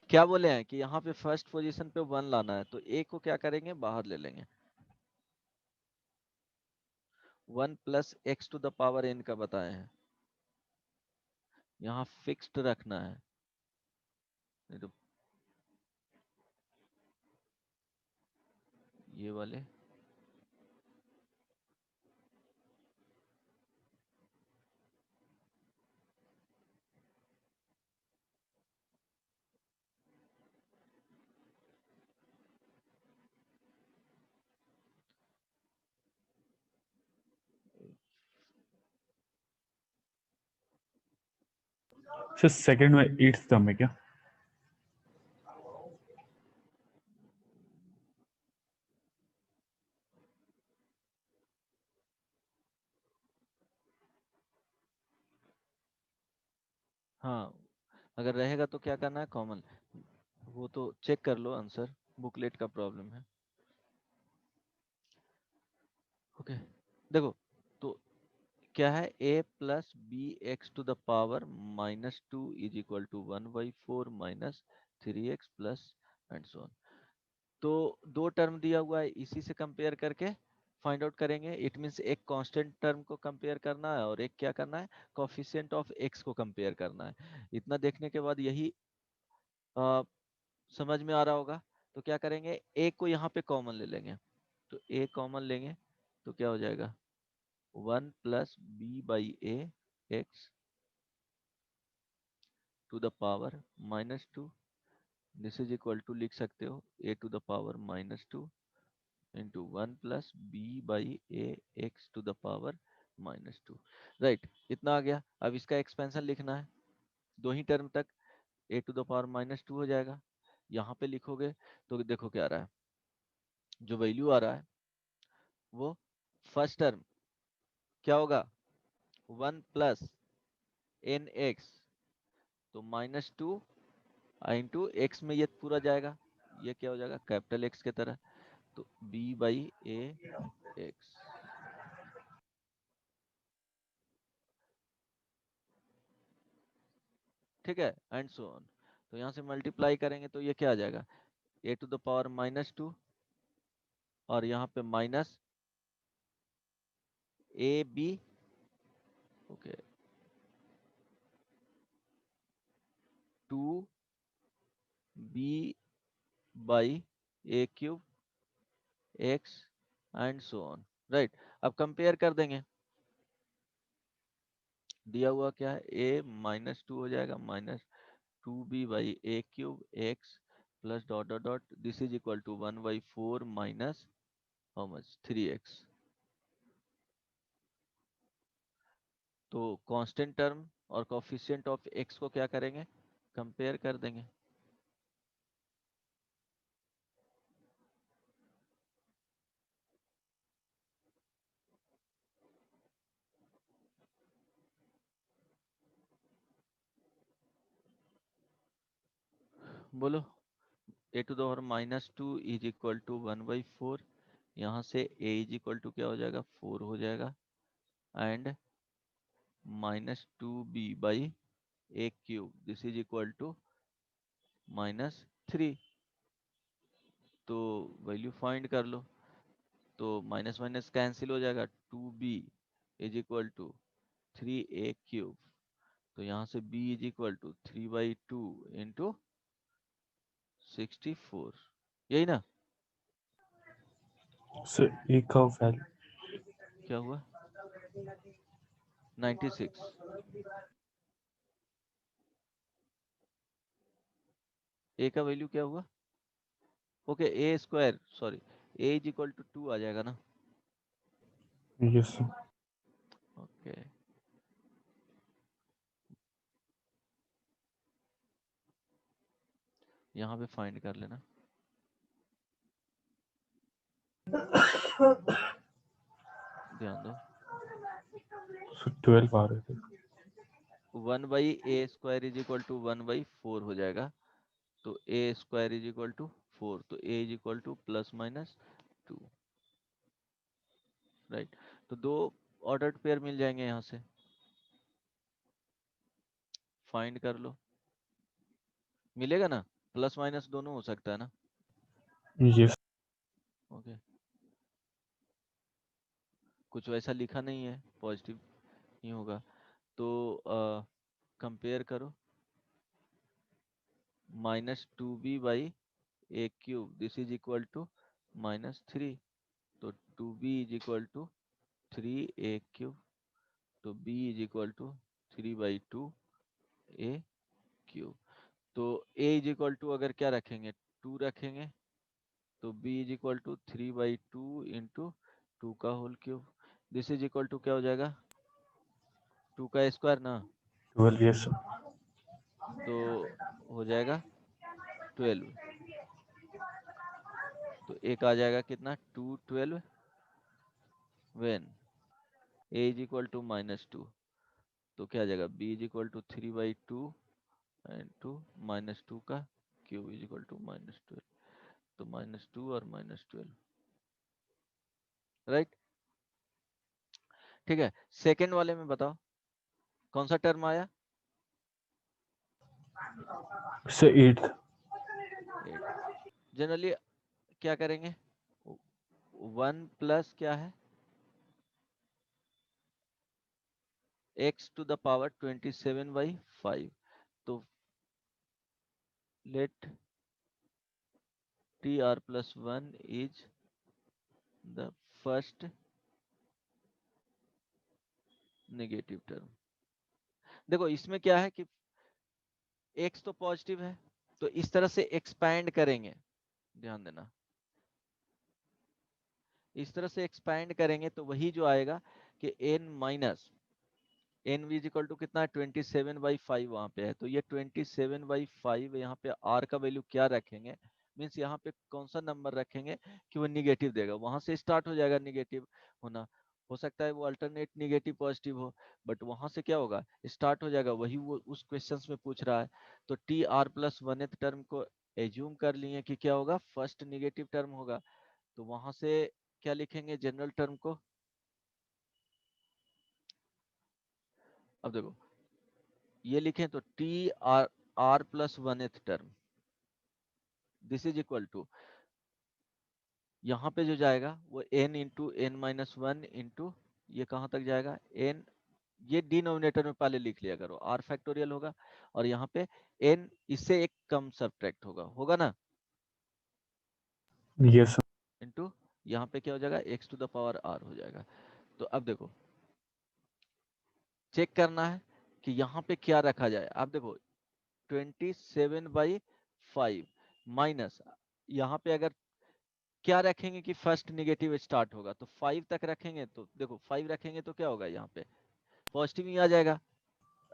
क्या बोले हैं कि यहाँ पे फर्स्ट पोजीशन पे 1 लाना है, तो ए को क्या करेंगे, बाहर ले लेंगे। 1 plus x to the power n का बताए हैं, यहाँ फिक्स्ड रखना है, नहीं तो ये वाले सर सेकंड में 8th टर्म है क्या? हाँ, अगर रहेगा तो क्या करना है, कॉमन, वो तो चेक कर लो आंसर, बुकलेट का प्रॉब्लम है। ओके देखो, तो क्या है, a plus b x to the power -2 is equal to 1 by 4 minus 3x plus and so on. तो दो टर्म दिया हुआ है, इसी से कंपेयर करके फाइंड आउट करेंगे, इट मींस एक कांस्टेंट टर्म को कंपेयर करना है और एक क्या करना है, कोफिशिएंट ऑफ एक्स को कंपेयर करना है। इतना देखने के बाद यही समझ में आ रहा होगा। तो क्या करेंगे, ए को यहाँ पे कॉमन ले लेंगे, तो ए कॉमन लेंगे तो क्या हो जाएगा, 1 plus B by A X to the power -2, this is equal to लिख सकते हो A to the power -2 into 1 plus B by A X to the power -2। Right, इतना आ गया। अब इसका एक्सपेंशन लिखना है, दो ही टर्म तक ए टू द पावर -2 हो जाएगा। यहाँ पे लिखोगे तो देखो क्या आ रहा है, जो वैल्यू आ रहा है वो फर्स्ट टर्म क्या होगा, 1 प्लस एन एक्स, तो -2 इंटू एक्स में ये पूरा जाएगा, ये क्या हो जाएगा कैपिटल एक्स के तरह, तो b बाई ए एक्स। ठीक है, एंड सो ऑन। तो यहाँ से मल्टीप्लाई करेंगे तो ये क्या आ जाएगा, ए टू द पावर -2 और यहाँ पे minus a b, okay, 2 b by a cube x and so on. Right, अब कंपेयर कर देंगे, दिया हुआ क्या है, a -2 हो जाएगा -2b by a cube x plus dot dot dot, this is equal to 1/4 minus how much 3x। तो कांस्टेंट टर्म और कोफिशिएंट ऑफ x को क्या करेंगे, कंपेयर कर देंगे। बोलो, a to the power -2 is equal to 1/4, यहाँ से a इज इक्वल टू क्या हो जाएगा 4 हो जाएगा, and -2b by a cube, this is equal to -3। तो वैल्यू फाइंड कर लो, तो माइनस माइनस कैंसिल हो जाएगा, 2b is equal to 3a cube, तो यहाँ से b is equal to 3/2 into 64, यही ना। सर ए का वैल्यू क्या हुआ, 96। a का वैल्यू क्या हुआ, okay a square, sorry a is equal to 2 आ जाएगा ना। Yes sir. ओके, यहाँ पे फाइंड कर लेना, ध्यान दो, सर 12 आ रहे थे। 1/a square is equal to 1/4 हो जाएगा, तो a square is equal to 4, तो a is equal to +-2। Right, तो दो ऑर्डर्ड पेयर मिल जाएंगे, यहाँ से फाइंड कर लो, मिलेगा ना, प्लस माइनस दोनों हो सकता है ना। यस। ओके, कुछ वैसा लिखा नहीं है, पॉजिटिव ही होगा, तो कंपेयर करो, -2b by a cube, this is equal to -3, तो 2b is equal to 3a cube, तो b is equal to 3/2 a cube. तो a इज इक्वल टू अगर क्या रखेंगे 2 रखेंगे, तो b is equal to 3/2 into 2 का whole cube, this is equal to क्या हो जाएगा 2 का स्क्वायर ना, 12 यस सर। तो हो जाएगा 12, तो एक आ जाएगा कितना 212 when a is equal to -2, तो क्या आ जाएगा b is equal to 3/2 into -2 का क्यूब इज इक्वल टू -12, तो -2 और -12। राइट, ठीक है, सेकेंड वाले में बताओ कौन सा टर्म आया, सर 8। जनरली क्या करेंगे, 1 प्लस क्या है x to the power 27/5, तो let tr plus 1 is the first negative term. देखो इसमें क्या है कि x तो पॉजिटिव है, तो इस तरह से एक्सपैंड करेंगे, ध्यान देना, इस तरह से एक्सपैंड करेंगे तो वही जो आएगा कि n minus n v equal to कितना है 27/5 वहां पे है, तो ये 27/5 यहाँ पे r का वैल्यू क्या रखेंगे, मीन्स यहाँ पे कौन सा नंबर रखेंगे कि वो निगेटिव देगा, वहां से स्टार्ट हो जाएगा निगेटिव होना। हो सकता है वो अल्टरनेट निगेटिव पॉजिटिव हो, बट वहां से क्या होगा स्टार्ट हो जाएगा, वही वो उस क्वेश्चन में पूछ रहा है। तो t are plus 1th term को एज्यूम कर लिए कि क्या होगा फर्स्ट निगेटिव टर्म होगा, तो वहां से क्या लिखेंगे जनरल टर्म को। अब देखो ये लिखें तो t r r plus 1th term, this is equal to यहाँ पे जो जाएगा वो n into n minus one into ये कहाँ तक जाएगा n, ये डिनोमिनेटर में पहले लिख लिया करो, r फैक्टोरियल होगा, और यहाँ पे n इससे एक कम सब्ट्रैक्ट होगा ना, यस इंटू यहाँ पे क्या हो जाएगा x to the power r हो जाएगा। तो अब देखो चेक करना है कि यहाँ पे क्या रखा जाए। आप देखो 27/5 माइनस यहाँ पे अगर क्या रखेंगे कि फर्स्ट नेगेटिव स्टार्ट होगा, तो 5 तक रखेंगे, तो देखो 5 रखेंगे तो क्या होगा यहाँ पे पॉजिटिव ही आ जाएगा।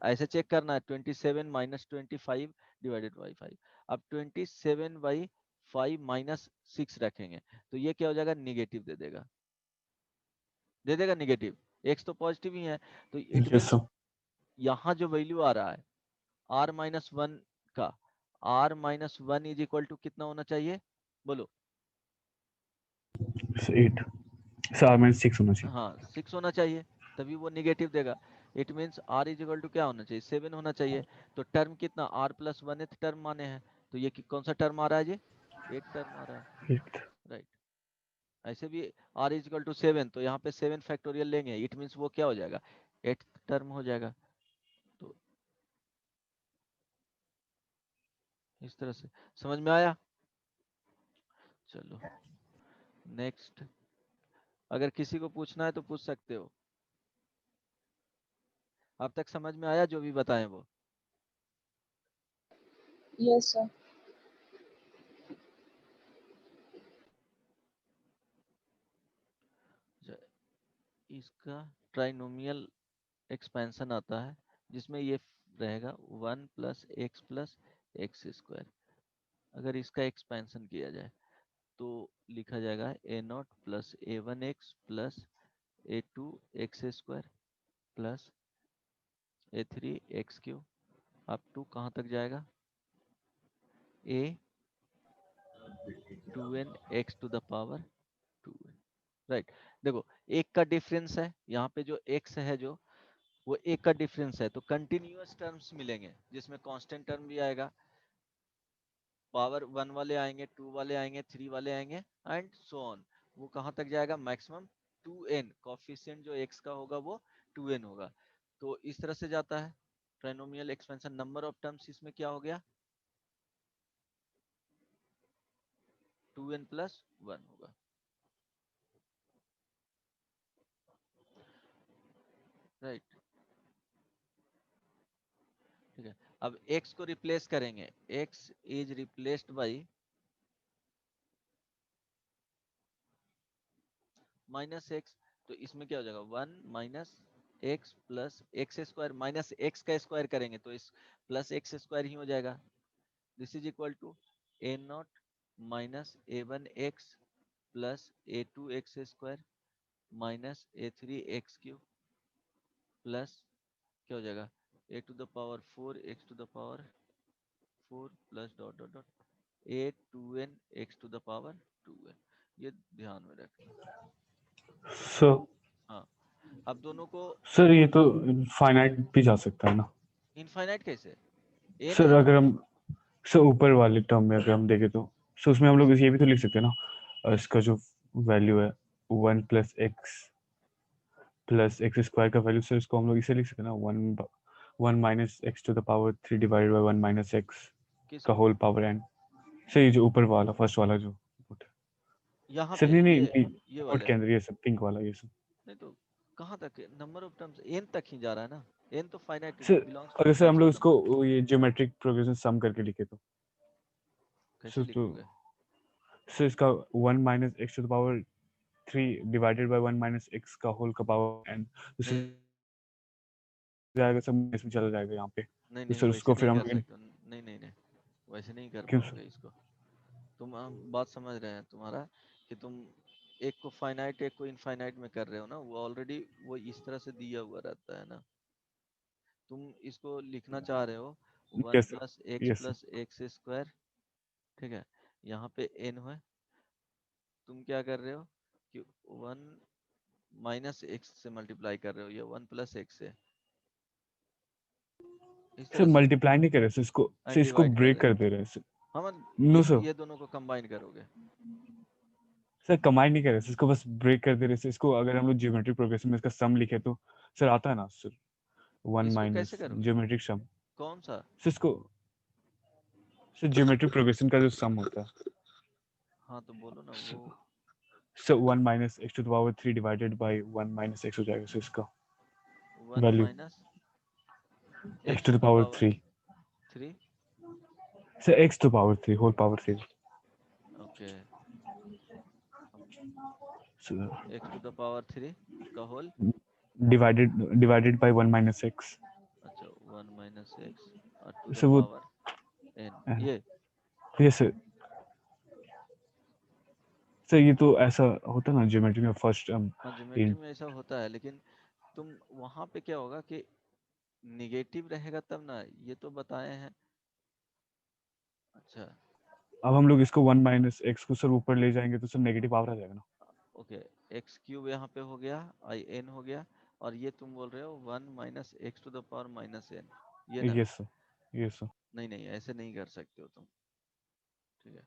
ऐसे चेक करना है 27 माइनस 25 डिवाइडेड बाई 5। अब 27/5 माइनस 6 रखेंगे तो ये क्या हो जाएगा निगेटिव दे देगा निगेटिव, एक्स तो पॉजिटिव ही है, तो इट यस मीन्स यहाँ जो वैल्यू आ रहा है r माइनस 1 का, r minus 1 is equal to कितना होना चाहिए बोलो। 8 6 होना चाहिए। हाँ 6 होना चाहिए, तभी वो निगेटिव देगा। It means r is equal to क्या होना चाहिए 7 होना चाहिए। तो टर्म कितना r प्लस 1th टर्म माने हैं, तो ये कौन सा टर्म आ रहा है जी 8 टर्म आ रहा है, 8 राइट। ऐसे भी r इज इक्वल टू 7, तो यहाँ पे 7 फैक्टोरियल लेंगे, इट मीन्स वो क्या हो जाएगा 8th टर्म हो जाएगा। तो इस तरह से समझ में आया। चलो नेक्स्ट, अगर किसी को पूछना है तो पूछ सकते हो। अब तक समझ में आया जो भी बताएं वो। Yes sir. इसका ट्राइनोमियल एक्सपेंशन आता है जिसमें ये रहेगा 1 प्लस एक्स स्क्वायर। अगर इसका एक्सपेंशन किया जाए तो लिखा जाएगा A naught plus A one x plus A two x square plus A three X cube up to कहाँ तक जाएगा A 2n X to the power 2n, right. देखो एक का डिफरेंस है, यहाँ पे जो x है जो वो एक का डिफरेंस है, तो कंटिन्यूअस टर्म्स मिलेंगे जिसमें कांस्टेंट टर्म भी आएगा, पावर 1 वाले आएंगे 2 वाले आएंगे 3 वाले आएंगे एंड सो ऑन। वो कहाँ तक जाएगा मैक्सिमम 2n, कोफिशिएंट जो x का होगा वो 2n होगा। तो इस तरह से जाता है trinomial expansion. Number of terms इसमें क्या हो गया 2n प्लस 1 होगा, राइट। ठीक है, अब x को रिप्लेस करेंगे, x is replaced by minus X, तो इसमें क्या हो जाएगा 1 minus x plus x square, minus x का स्क्वायर करेंगे तो इस प्लस एक्स स्क्वायर ही हो जाएगा। This is equal to A naught minus A one x plus A two x square minus A three x cube plus क्या हो जाएगा A to the power 4 X to the power 4 plus dot dot dot a two n x to the power 2n। ये ध्यान में रखना। Sir हाँ अब दोनों को सर ये तो फाइनाइट भी जा सकता है ना इनफाइनाइट कैसे, n सर। है। अगर हम सर ऊपर वाले टर्म में अगर हम देखें तो सर उसमें हम लोग ये भी तो लिख सकते हैं ना, इसका जो वैल्यू है 1 प्लस एक्स स्क्वायर का वैल्यू, सर इसको हम लोग इसे लिख सकते हैं ना, 1 minus x to the power 3 divided by 1 minus x का किसको? Whole power n। सर ये जो ऊपर वाला फर्स्ट वाला जो यहाँ सर, पे नहीं ये नोट वाले के अंदर ये सब पिंक वाला ये सब। नहीं तो कहाँ तक नंबर ऑफ टर्म्स n तक ही जा रहा है ना, n तो फाइनाइट सर बिलोंग्स टू अगर सर हम लोग नेचुरल इसको नंबर। ये ज्योमेट्रिक प्रोग्रेशन सम करके लिखे तो कैसे सर, तो लिखोगे? सर इसका 1 minus x to the power 3 divided by 1 minus x का होल का पावर n, तो सर नहीं जाएगा सब इसमें चला जाएगा यहाँ पे, नहीं तो नहीं, सर वैसे उसको फिर नहीं हम कर लोग सकते हो। नहीं नहीं नहीं, वैसे नहीं कर क्यों पाओगे सर? इसको। तुम बात समझ रहे हैं तुम्हारा, कि तुम एक को फाइनाइट एक को इनफाइनाइट में कर रहे हो ना, वो ऑलरेडी वो इस तरह से दिया हुआ रहता है ना। तुम इसको लिखना चाह रहे हो 1 yes sir, yes sir. Plus x square, ठीक है, यहाँ पे n है। तुम क्या कर रहे हो कि 1 माइनस एक्स से मल्टीप्लाई कर रहे हो, ये 1 प्लस एक्स से इस सर तरह से मल्टीप्लाई नहीं कर रहे सर, इसको सर एंड इसको डिवाइड कर ब्रेक रहे हो। कर दे रहे हैं सर। हम नो सर, ये दोनों को कंबाइन करोगे। सर कंबाइन नहीं कर रहे सर, इसको बस ब्रेक कर दे रहे सर। इसको अगर हम लोग ज्योमेट्रिक प्रोग्रेशन में इसका सम लिखे तो सर आता है ना सर, 1 इसको कैसे माइनस करोगे? ज्योमेट्रिक सम। कौन सा? सर इसको सर ज्योमेट्रिक प्रोग्रेशन का जो सम होता है हाँ तो बोलो ना वो। Sir, 1 minus x to the power 3 divided by 1 minus x हो जाएगा सर इसका 1 value, minus x x to to the the power power 3 3। Sir, x to power 3 whole power 3 okay, sir, x to the power 3 का whole, divided by 1 minus x. अच्छा 1 minus x और to the sir वो power n ये। ये sir ये तो ऐसा होता है ना ज्योमेट्री में फर्स्ट हाँ ज्योमेट्री इन में ऐसा होता है, लेकिन तुम वहां पे क्या होगा कि निगेटिव रहेगा तब ना, ये तो बताए हैं। अच्छा अब हम लोग इसको 1 माइनस एक्स को सर ऊपर ले जाएंगे तो सर नेगेटिव पावर आ जाएगा ना। ओके, एक्स क्यूब यहाँ पे हो गया, आई एन हो गया, और ये तुम बोल रहे हो 1 minus x to the power minus n, ये ना। Yes sir, yes sir. नहीं नहीं, ऐसे नहीं कर सकते हो तुम, ठीक है,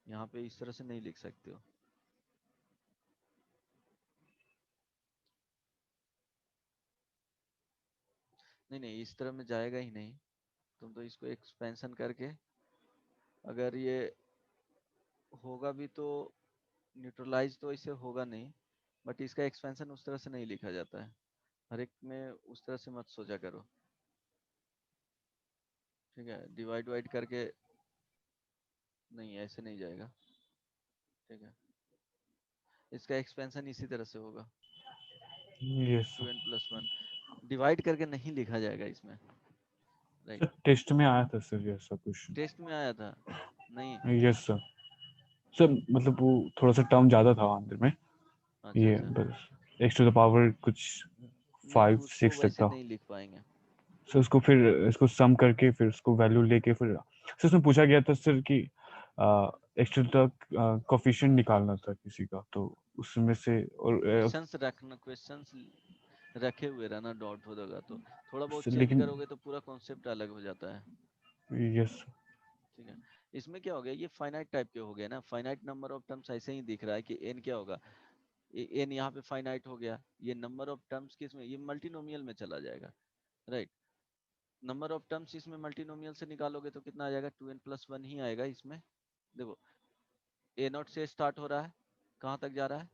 यहाँ पे इस तरह से नहीं लिख सकते हो। नहीं नहीं, इस तरह में जाएगा ही नहीं। तुम तो इसको एक्सपेंशन करके, अगर ये होगा भी तो न्यूट्रलाइज तो इसे होगा नहीं, बट इसका एक्सपेंशन उस तरह से नहीं लिखा जाता है। हर एक में उस तरह से मत सोचा करो, ठीक है, डिवाइड वाइड करके नहीं, ऐसे नहीं जाएगा, ठीक है। इसका एक्सपेंशन इसी तरह से होगा, यस 2n प्लस 1, डिवाइड करके नहीं लिखा जाएगा इसमें, राइट। सर, टेस्ट में आया था सर ये सब कुछ। टेस्ट में आया था? नहीं। Yes sir. सर मतलब वो थोड़ा सा टर्म ज्यादा था अंदर में, अच्छा ये अच्छा, बस एक्स टू द पावर कुछ नहीं 5 उसको 6 तक वैसे था। नहीं लिख पाएंगे। सर उसको फिर इसको सम करके फिर उसको वैल्यू लेके फिर सर उसमें पूछा गया था सर कि एक्स टू द कोफिशिएंट निकालना था किसी का, तो उसमें से और क्वेश्चंस रखना, क्वेश्चंस रखे हुए रहना, डॉट हो जाएगा तो थोड़ा बहुत चेंज लेकिन करोगे तो पूरा कॉन्सेप्ट अलग हो जाता है, यस ठीक है। इसमें क्या हो गया, ये फाइनाइट टाइप के हो गए ना, फाइनाइट नंबर ऑफ टर्म्स ऐसे ही दिख रहा है कि n क्या होगा, n यहाँ पे फाइनाइट हो गया, ये नंबर ऑफ टर्म्स किसमें, ये मल्टीनोमियल में चला जाएगा, राइट। नंबर ऑफ टर्म्स इसमें मल्टीनोमियल से निकालोगे तो कितना आ जाएगा, 2n प्लस 1 ही आएगा इसमें। देखो a नॉट से स्टार्ट हो रहा है, कहाँ तक जा रहा है,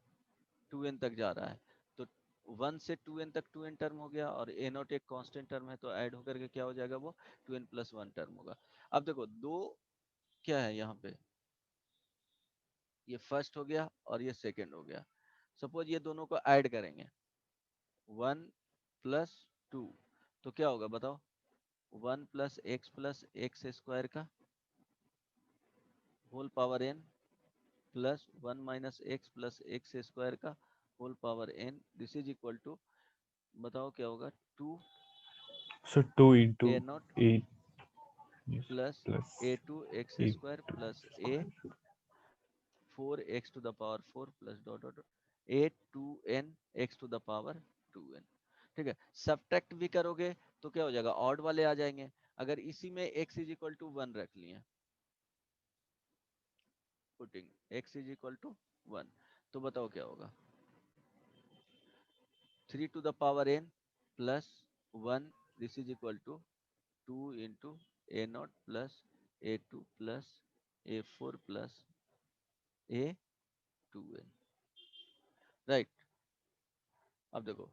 2n तक जा रहा है, तो 1 से 2n तक 2n टर्म हो गया, और a नॉट एक कांस्टेंट टर्म है, तो ऐड होकर के क्या हो जाएगा, वो 2n प्लस 1 टर्म होगा। अब देखो दो क्या है यहाँ पे, ये फर्स्ट हो गया और ये सेकंड हो गया। सपोज ये दोनों को ऐड करेंगे, 1 प्लस 2, तो क्या होगा बताओ, 1 प्लस एक्स स्क्वायर का whole power n plus 1 minus x plus x square का whole power n, this is equal to, बताओ क्या होगा, 2 sir 2 into A naught 8 plus plus A two X 8 square plus A 4 X to the power 4 plus dot dot A 2n X to the power 2n, ठीक है। Subtract भी करोगे तो क्या हो जाएगा, ऑड वाले आ जाएंगे। अगर इसी में x इज इक्वल टू 1 रख लिए, putting x is equal to 1, तो बताओ क्या होगा। 3 to the power n plus 1, this is equal to 2 into a0 plus a2 plus a4 plus a2n, right. अब देखो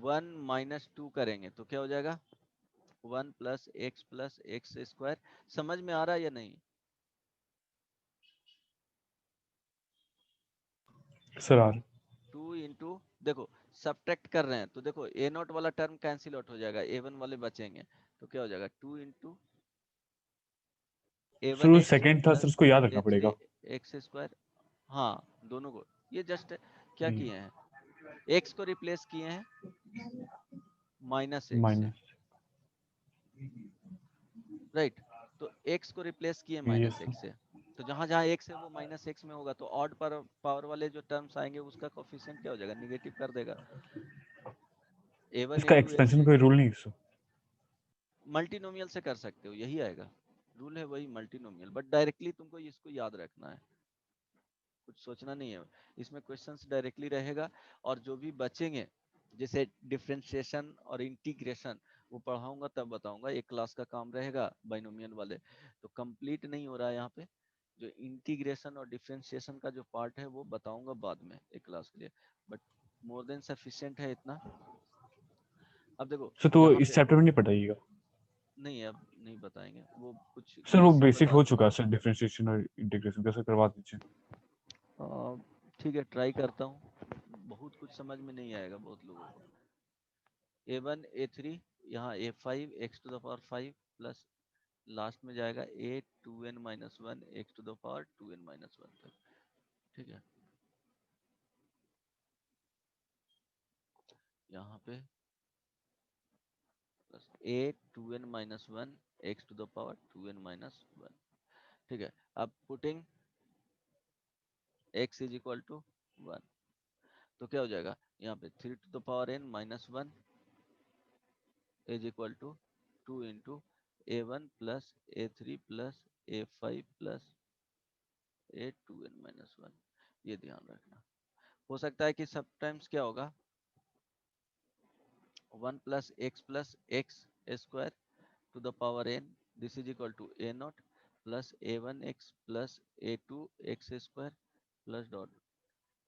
1 माइनस 2 करेंगे तो क्या हो जाएगा 1 प्लस एक्स स्क्वायर। समझ में आ रहा है या नहीं? सर आ रहा 2 इंटू, देखो सब्ट्रैक्ट कर रहे हैं तो देखो ए नॉट वाला टर्म कैंसिल आउट हो जाएगा, ए वन वाले बचेंगे, तो क्या हो जाएगा 2 इंटू ए सर वन वो एक्स सेकंड था सर, प्लस उसको याद ए रखना थ्री पड़ेगा। X square. हाँ दोनों को, ये जस्ट क्या किए हैं, एक्स को रिप्लेस किए हैं माइनस एक्स से, माइनस, राइट। तो एक्स को रिप्लेस किए ये माइनस सर। एक्स से, तो जहां जहां एक्स है वो माइनस एक्स में होगा, तो ऑड पर पावर वाले जो टर्म्स आएंगे उसका कोफिशिएंट क्या हो जाएगा, निगेटिव कर देगा। a1 इसका a2 एक्सपेंशन a3 कोई रूल नहीं है सर? मल्टीनोमियल से कर सकते हो, यही आएगा, रूल है वही मल्टीनोमियल, बट डायरेक्टली तुमको इसको याद रखना है, कुछ सोचना नहीं है इसमें, क्वेश्चंस डायरेक्टली रहेगा। और जो भी बचेंगे जैसे डिफरेंशिएशन और इंटीग्रेशन वो पढ़ाऊंगा तब बताऊंगा, एक क्लास का काम रहेगा बाइनोमियल वाले, तो कंप्लीट नहीं हो रहा है यहाँ पे। जो इंटीग्रेशन और डिफरेंशिएशन का जो पार्ट है वो बताऊंगा बाद में एक क्लास के लिए, बट मोर देन सफिशिएंट है इतना। अब देखो सर तो यहाँ इस पे चैप्टर में नहीं पढ़ाइएगा? नहीं, अब नहीं बताएंगे, वो कुछ सर वो बेसिक बेसिक बता हो दूंगा। चुका है सर, डिफरेंशिएशन और इंटीग्रेशन का, सर करवा दीजिए। ठीक है ट्राई करता हूँ, बहुत कुछ समझ में नहीं आएगा बहुत लोगों को। a1 a3 यहाँ a5 x to the power 5 plus last में जाएगा a2n minus 1 x to the power 2n minus 1 तक, ठीक है। यहाँ पे plus a2n minus 1 x to the power 2n minus 1, ठीक है। अब putting x is equal to 1, तो क्या हो जाएगा यहाँ पे 3 to the power n minus 1 is equal to 2 into a1 plus a3 plus a5 plus a2n minus 1, ये ध्यान रखना। हो सकता है कि सब टाइम्स क्या होगा 1 plus x square to the power n, this is equal to a not plus a1x plus a2x square plus dot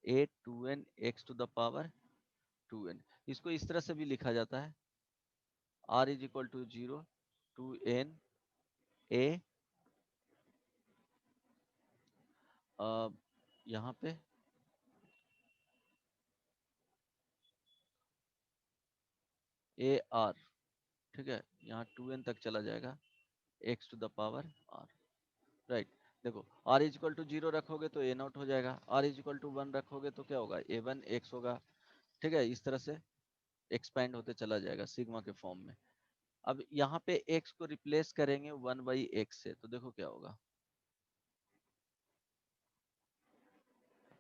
a2n x to the power 2n। इसको इस तरह से भी लिखा जाता है r is equal to 0 to n a, यहाँ पे a r, ठीक है, यहाँ 2n तक चला जाएगा x to the power r, right. देखो r इज इक्वल टू 0 रखोगे तो a नॉट हो जाएगा, r इज इक्वल टू 1 रखोगे तो क्या होगा a1 x होगा, ठीक है। इस तरह से एक्सपैंड होते चला जाएगा सिग्मा के फॉर्म में। अब यहाँ पे x को रिप्लेस करेंगे 1/x से, तो देखो क्या होगा,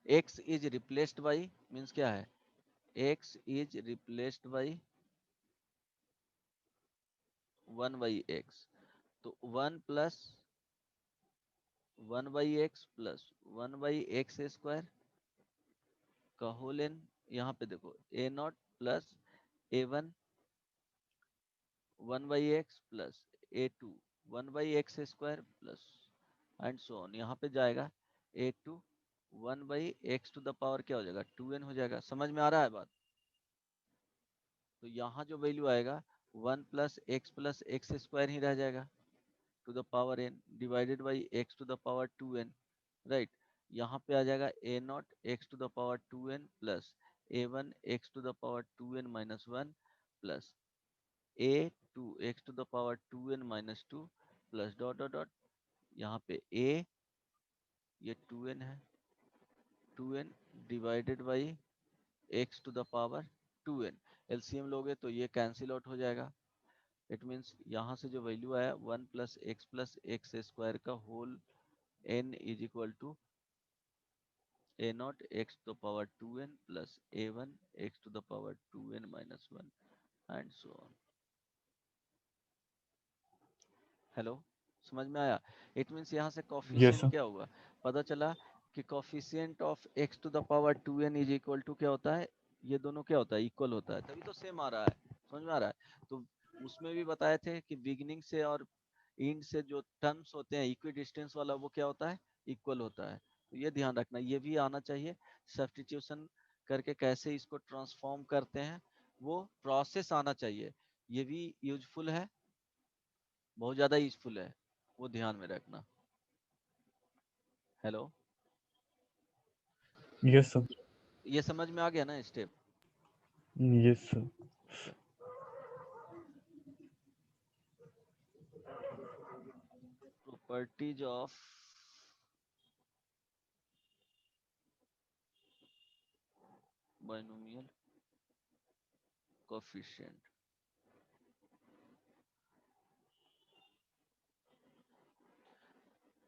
x is replaced by means क्या है, x is replaced by 1/x, तो 1 plus 1/x plus 1/x square का होल n, यहाँ पे देखो a not plus a1 1/x plus a2 1/x square plus and so on, यहाँ पे जाएगा a2 1/x to the power क्या हो जाएगा 2n हो जाएगा। समझ में आ रहा है बात? तो यहाँ जो वैल्यू आएगा 1 प्लस एक्स स्क्वायर ही रह जाएगा to the power n divided by x to the power 2n, right. यहाँ पे आ जाएगा a not x to the power 2n plus a1 x to the power 2n minus 1 plus a2 x to the power 2n minus 2 plus dot dot dot, यहाँ पे a ये 2n है, 2n divided by x to the power 2n, LCM लोगे तो ये cancel out हो जाएगा। It means यहाँ से जो वैल्यू आया 1 प्लस एक्स स्क्वायर का whole n is equal to a not x to the power 2n plus a1 x to the power 2n minus 1 and so on. Hello, समझ में आया? इट मीन्स यहाँ से यस कोफिशिएंट सर। क्या होगा, पता चला कि coefficient of x to the power 2n is equal to क्या होता है, ये दोनों क्या होता है, इक्वल होता है, तभी तो सेम आ रहा है, समझ में आ रहा है। तो उसमें भी बताए थे कि बिगिनिंग से और एंड से जो टर्म्स होते हैं इक्वी डिस्टेंस वाला, वो क्या होता है, इक्वल होता है। तो ये ध्यान रखना, ये भी आना चाहिए। सब्स्टिट्यूशन करके कैसे इसको ट्रांसफॉर्म करते हैं, वो प्रोसेस आना चाहिए। ये भी यूजफुल है, बहुत ज्यादा यूजफुल है, वो ध्यान में रखना। Hello, yes sir. ये समझ में आ गया ना step? Yes sir. Properties of binomial coefficient.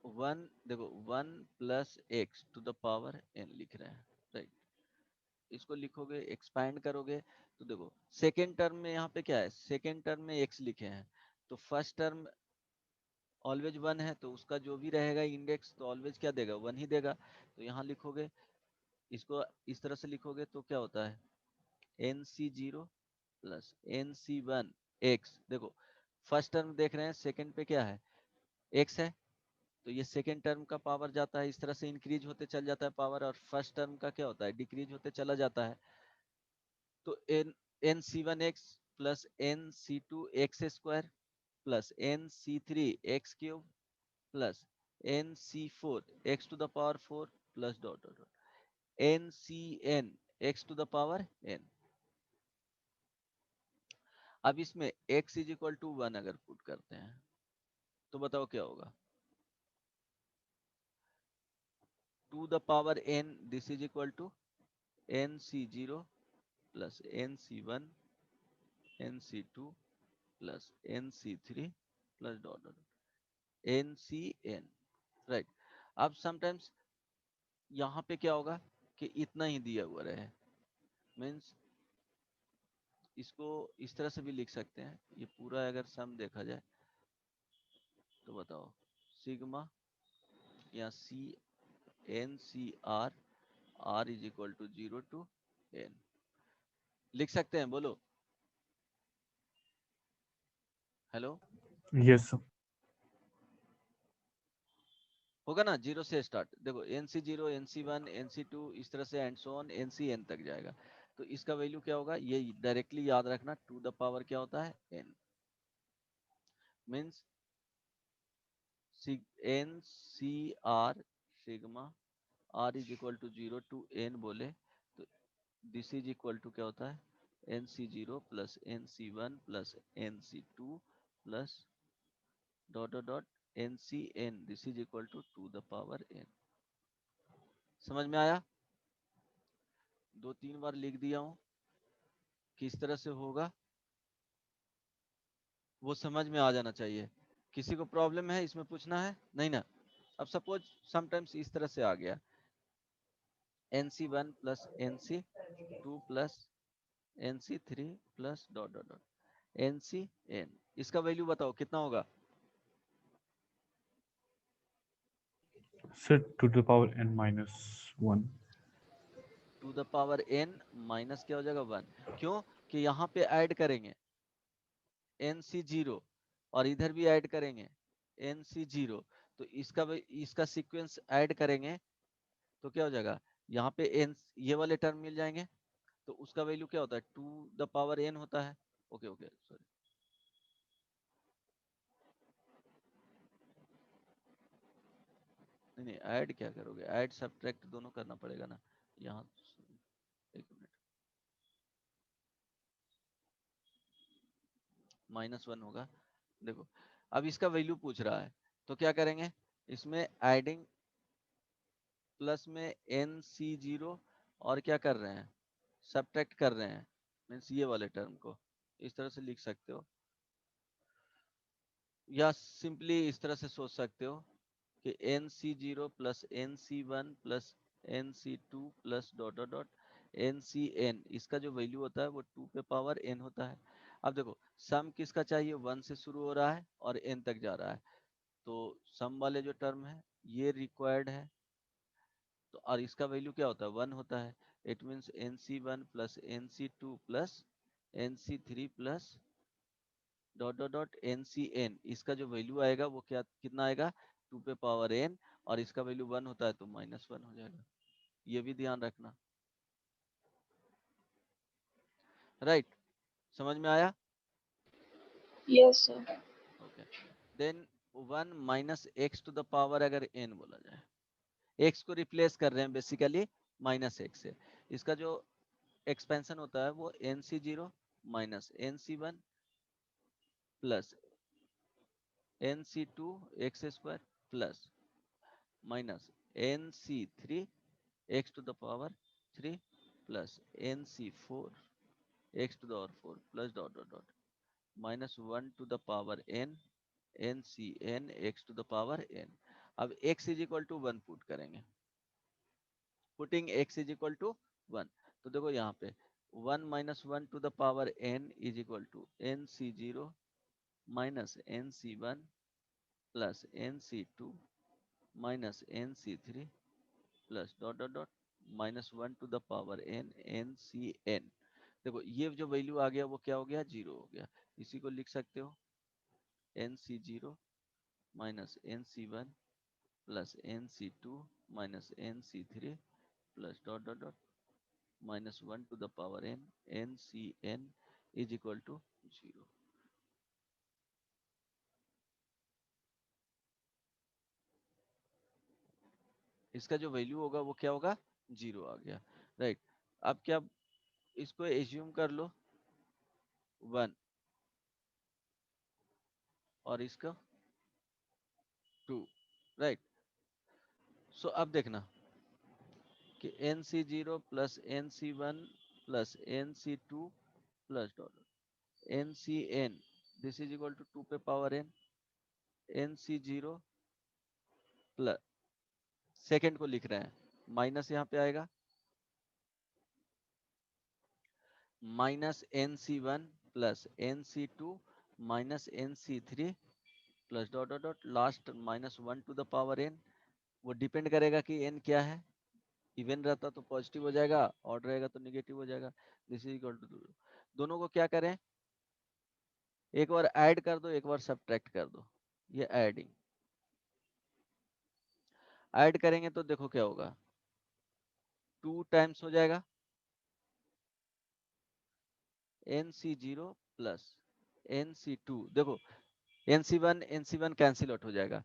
One, देखो 1 plus x to the power n लिख रहे हैं, राइट। इसको लिखोगे, एक्सपैंड करोगे, तो देखो सेकेंड टर्म में यहाँ पे क्या है, सेकेंड टर्म में x लिखे हैं, तो फर्स्ट टर्म ऑलवेज 1 है, तो उसका जो भी रहेगा इंडेक्स तो ऑलवेज क्या देगा, 1 ही देगा। तो यहाँ लिखोगे, इसको इस तरह से लिखोगे तो क्या होता है, nc0 प्लस nc1 x। देखो फर्स्ट टर्म देख रहे हैं, सेकेंड पे क्या है, x है, तो ये सेकेंड टर्म का पावर जाता है, इस तरह से इंक्रीज होते चल जाता है पावर, और फर्स्ट टर्म का क्या होता है, डिक्रीज होते चला जाता है। तो n c one x plus n c two x square plus n c three x cube plus n c four x to the power 4 plus dot dot dot n c n x to the power n. अब इसमें x is equal to 1 अगर put करते हैं तो बताओ क्या होगा, to the power n, this is equal to n c zero plus n c one n c two plus n c three plus dot dot n c n, right. अब sometimes यहाँ पे क्या होगा कि इतना ही दिया हुआ रहे, मीन्स इसको इस तरह से भी लिख सकते हैं, ये पूरा अगर सम देखा जाए तो बताओ सिग्मा या c n c r, r is equal to 0 to n, लिख सकते हैं, बोलो हेलो। Yes sir. होगा ना, जीरो से स्टार्ट, देखो n c zero, n c one, n c two, इस तरह से and so on n c n तक जाएगा। तो इसका वैल्यू क्या होगा, ये डायरेक्टली याद रखना, टू द पावर क्या होता है, n, means n c r sigma r is equal to 0 to n बोले तो दिस इज इक्वल टू क्या होता है, n c zero plus n c one plus n c two plus dot dot dot n c n, this is equal to the power n. समझ में आया? 2-3 बार लिख दिया हूं, किस तरह से होगा वो समझ में आ जाना चाहिए। किसी को प्रॉब्लम है इसमें पूछना है, नहीं ना? अब सपोज समटाइम्स इस तरह से आ गया, n c one plus n c two plus n c three plus dot dot dot n c n, इसका वैल्यू बताओ कितना होगा। Sir to the power n -1। To the power n minus क्या हो जाएगा, 1। क्यों कि यहाँ पे ऐड करेंगे एन सी जीरो और इधर भी ऐड करेंगे एन सी जीरो, तो इसका सीक्वेंस ऐड करेंगे तो क्या हो जाएगा, यहाँ पे एन ये वाले टर्म मिल जाएंगे, तो उसका वैल्यू क्या होता है, टू द पावर एन होता है। ओके ओके सॉरी, नहीं नहीं ऐड क्या करोगे, ऐड सब्ट्रैक्ट दोनों करना पड़ेगा ना। यहाँ एक मिनट, -1 होगा। देखो अब इसका वैल्यू पूछ रहा है तो क्या करेंगे, इसमें एडिंग प्लस में एन सी जीरो और क्या कर रहे हैं, सब्ट्रैक्ट कर रहे हैं, मीन्स ये वाले टर्म को इस तरह से लिख सकते हो, या सिंपली इस तरह से सोच सकते हो कि n c zero plus n c one plus n c two plus dot dot dot n c n, इसका जो वैल्यू होता है वो 2 पे पावर एन होता है। अब देखो सम किसका चाहिए, 1 से शुरू हो रहा है और एन तक जा रहा है, तो सम वाले जो टर्म है ये रिक्वायर्ड है, तो और इसका वैल्यू क्या होता है 1 होता है। It means NC1 plus NC2 plus NC3 plus dot dot dot NCN, इसका जो वैल्यू आएगा वो क्या कितना आएगा 2 पे पावर n, और इसका वैल्यू 1 होता है तो -1 हो जाएगा। ये भी ध्यान रखना, राइट? समझ में आया? Yes sir. Okay, then 1 minus x to the power अगर n बोला जाए, x को रिप्लेस कर रहे हैं बेसिकली -x से, इसका जो एक्सपेंशन होता है वो NC0 minus NC1 plus NC2 x square plus minus NC3 x to the power 3 plus NC4 x to the power 4 plus dot dot dot minus 1 to the power n NCN x to the power n। अब x is equal to 1 put करेंगे, putting x is equal to 1, तो देखो यहाँ पे 1 minus 1 to the power n is equal to NC0 minus NC1 plus NC2 minus NC3 plus dot dot dot -1 to the power n NCN। देखो ये जो value आ गया वो क्या हो गया 0 हो गया, इसी को लिख सकते हो NC0 minus NC1 plus NC2 minus NC3 plus dot dot dot -1 to the power n NCN is equal to 0। इसका जो वैल्यू होगा वो क्या होगा 0 आ गया, राइट? अब क्या इसको एज्यूम कर लो 1 और इसका 2, राइट? सो अब देखना कि NC0 plus NC1 plus NC2 plus dot NCN, this is equal to 2 पे power n NC0 plus, second को लिख रहे हैं, माइनस यहाँ पे आएगा minus NC1 plus NC2 minus NC3 plus dot dot dot last -1 to the power n। वो depend करेगा कि n क्या है, इवन रहता तो पॉजिटिव हो जाएगा, ऑड रहेगा तो नेगेटिव हो जाएगा। दिस इज इक्वल टू, दोनों को क्या करें, एक बार ऐड कर दो एक बार सब्ट्रैक्ट कर दो, ये ऐडिंग, ऐड करेंगे तो देखो क्या होगा 2 टाइम्स हो जाएगा NC0 प्लस NC2, देखो NC1 कैंसिल आउट हो जाएगा,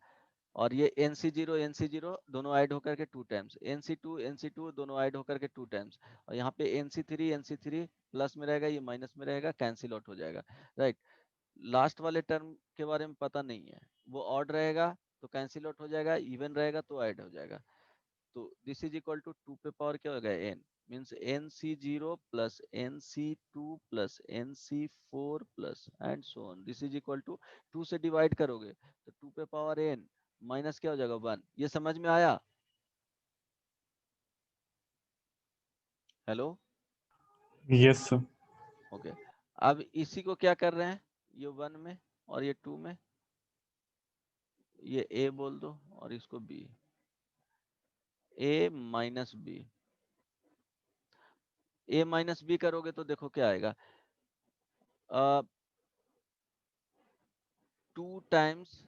और ये NC0 दोनों ऐड होकर के 2 टाइम्स, NC2 दोनों ऐड होकर के 2 टाइम्स, और यहाँ पे NC3 प्लस में रहेगा, ये माइनस में रहेगा, कैंसिल आउट हो जाएगा, राइट? लास्ट वाले टर्म के बारे में पता नहीं है, वो ऑड रहेगा तो कैंसिल आउट हो जाएगा, इवन रहेगा तो ऐड हो जाएगा। तो दिस इज इक्वल टू 2 पे पावर क्या होगा n, means NC0 plus NC2 plus NC4 plus and so on, this is equal to 2 से डिवाइड करोगे तो 2 पे पावर n माइनस क्या हो जाएगा 1। ये समझ में आया? Hello, yes sir. ओके। अब इसी को क्या कर रहे हैं, ये 1 में और ये 2 में, ये a बोल दो और इसको b, a minus b, a minus b करोगे तो देखो क्या आएगा 2 times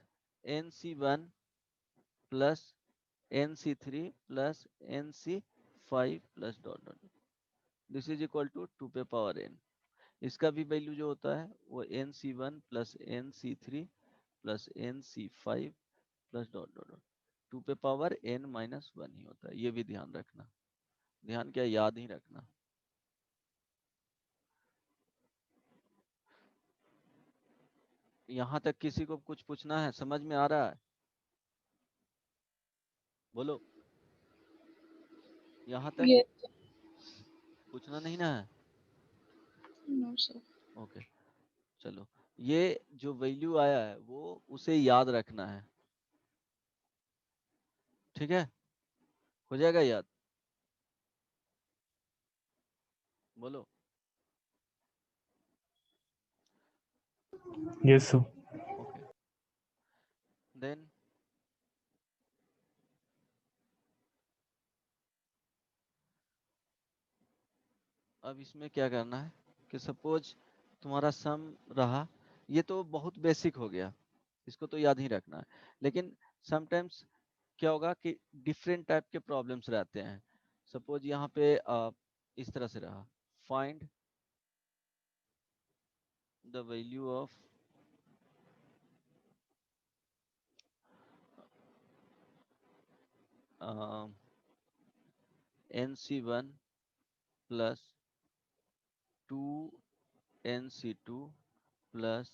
NC1 plus NC3 plus NC5 plus dot dot, this is equal to 2 पे पावर n। इसका भी वैल्यू जो होता है वो NC1 plus NC3 plus NC5 plus dot dot dot 2 पे पावर n माइनस 1 ही होता है। ये भी ध्यान रखना, ध्यान क्या याद ही रखना। यहाँ तक किसी को कुछ पूछना है, समझ में आ रहा है? बोलो, यहाँ तक यस। पूछना नहीं ना है? No sir. ओके, चलो, ये जो वैल्यू आया है वो उसे याद रखना है, ठीक है? हो जाएगा याद? बोलो। Yes sir. ओके, देन अब इसमें क्या करना है कि सपोज तुम्हारा सम रहा, ये तो बहुत बेसिक हो गया, इसको तो याद ही रखना है, लेकिन समटाइम्स क्या होगा कि डिफरेंट टाइप के प्रॉब्लम्स रहते हैं। सपोज यहाँ पे इस तरह से रहा, find the value of NC1 plus 2NC2 plus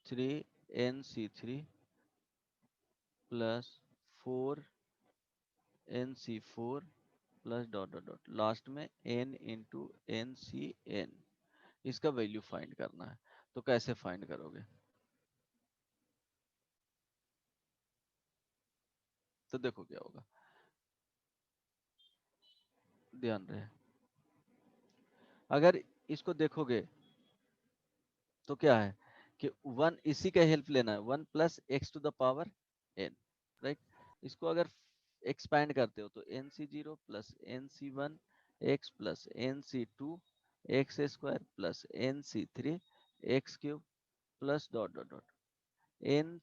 3NC3 plus 4NC4 plus dot dot dot last में N इंटू NCN, इसका वैल्यू फाइंड करना है। तो कैसे फाइंड करोगे? तो देखो क्या होगा, ध्यान रहे, अगर इसको देखोगे तो क्या है कि 1 इसी का हेल्प लेना है, 1 plus x to the power n, right. इसको अगर एक्सपैंड करते हो तो NC0 plus NC1 x plus NC2 x square plus NC3 x cube plus dot dot dot NCN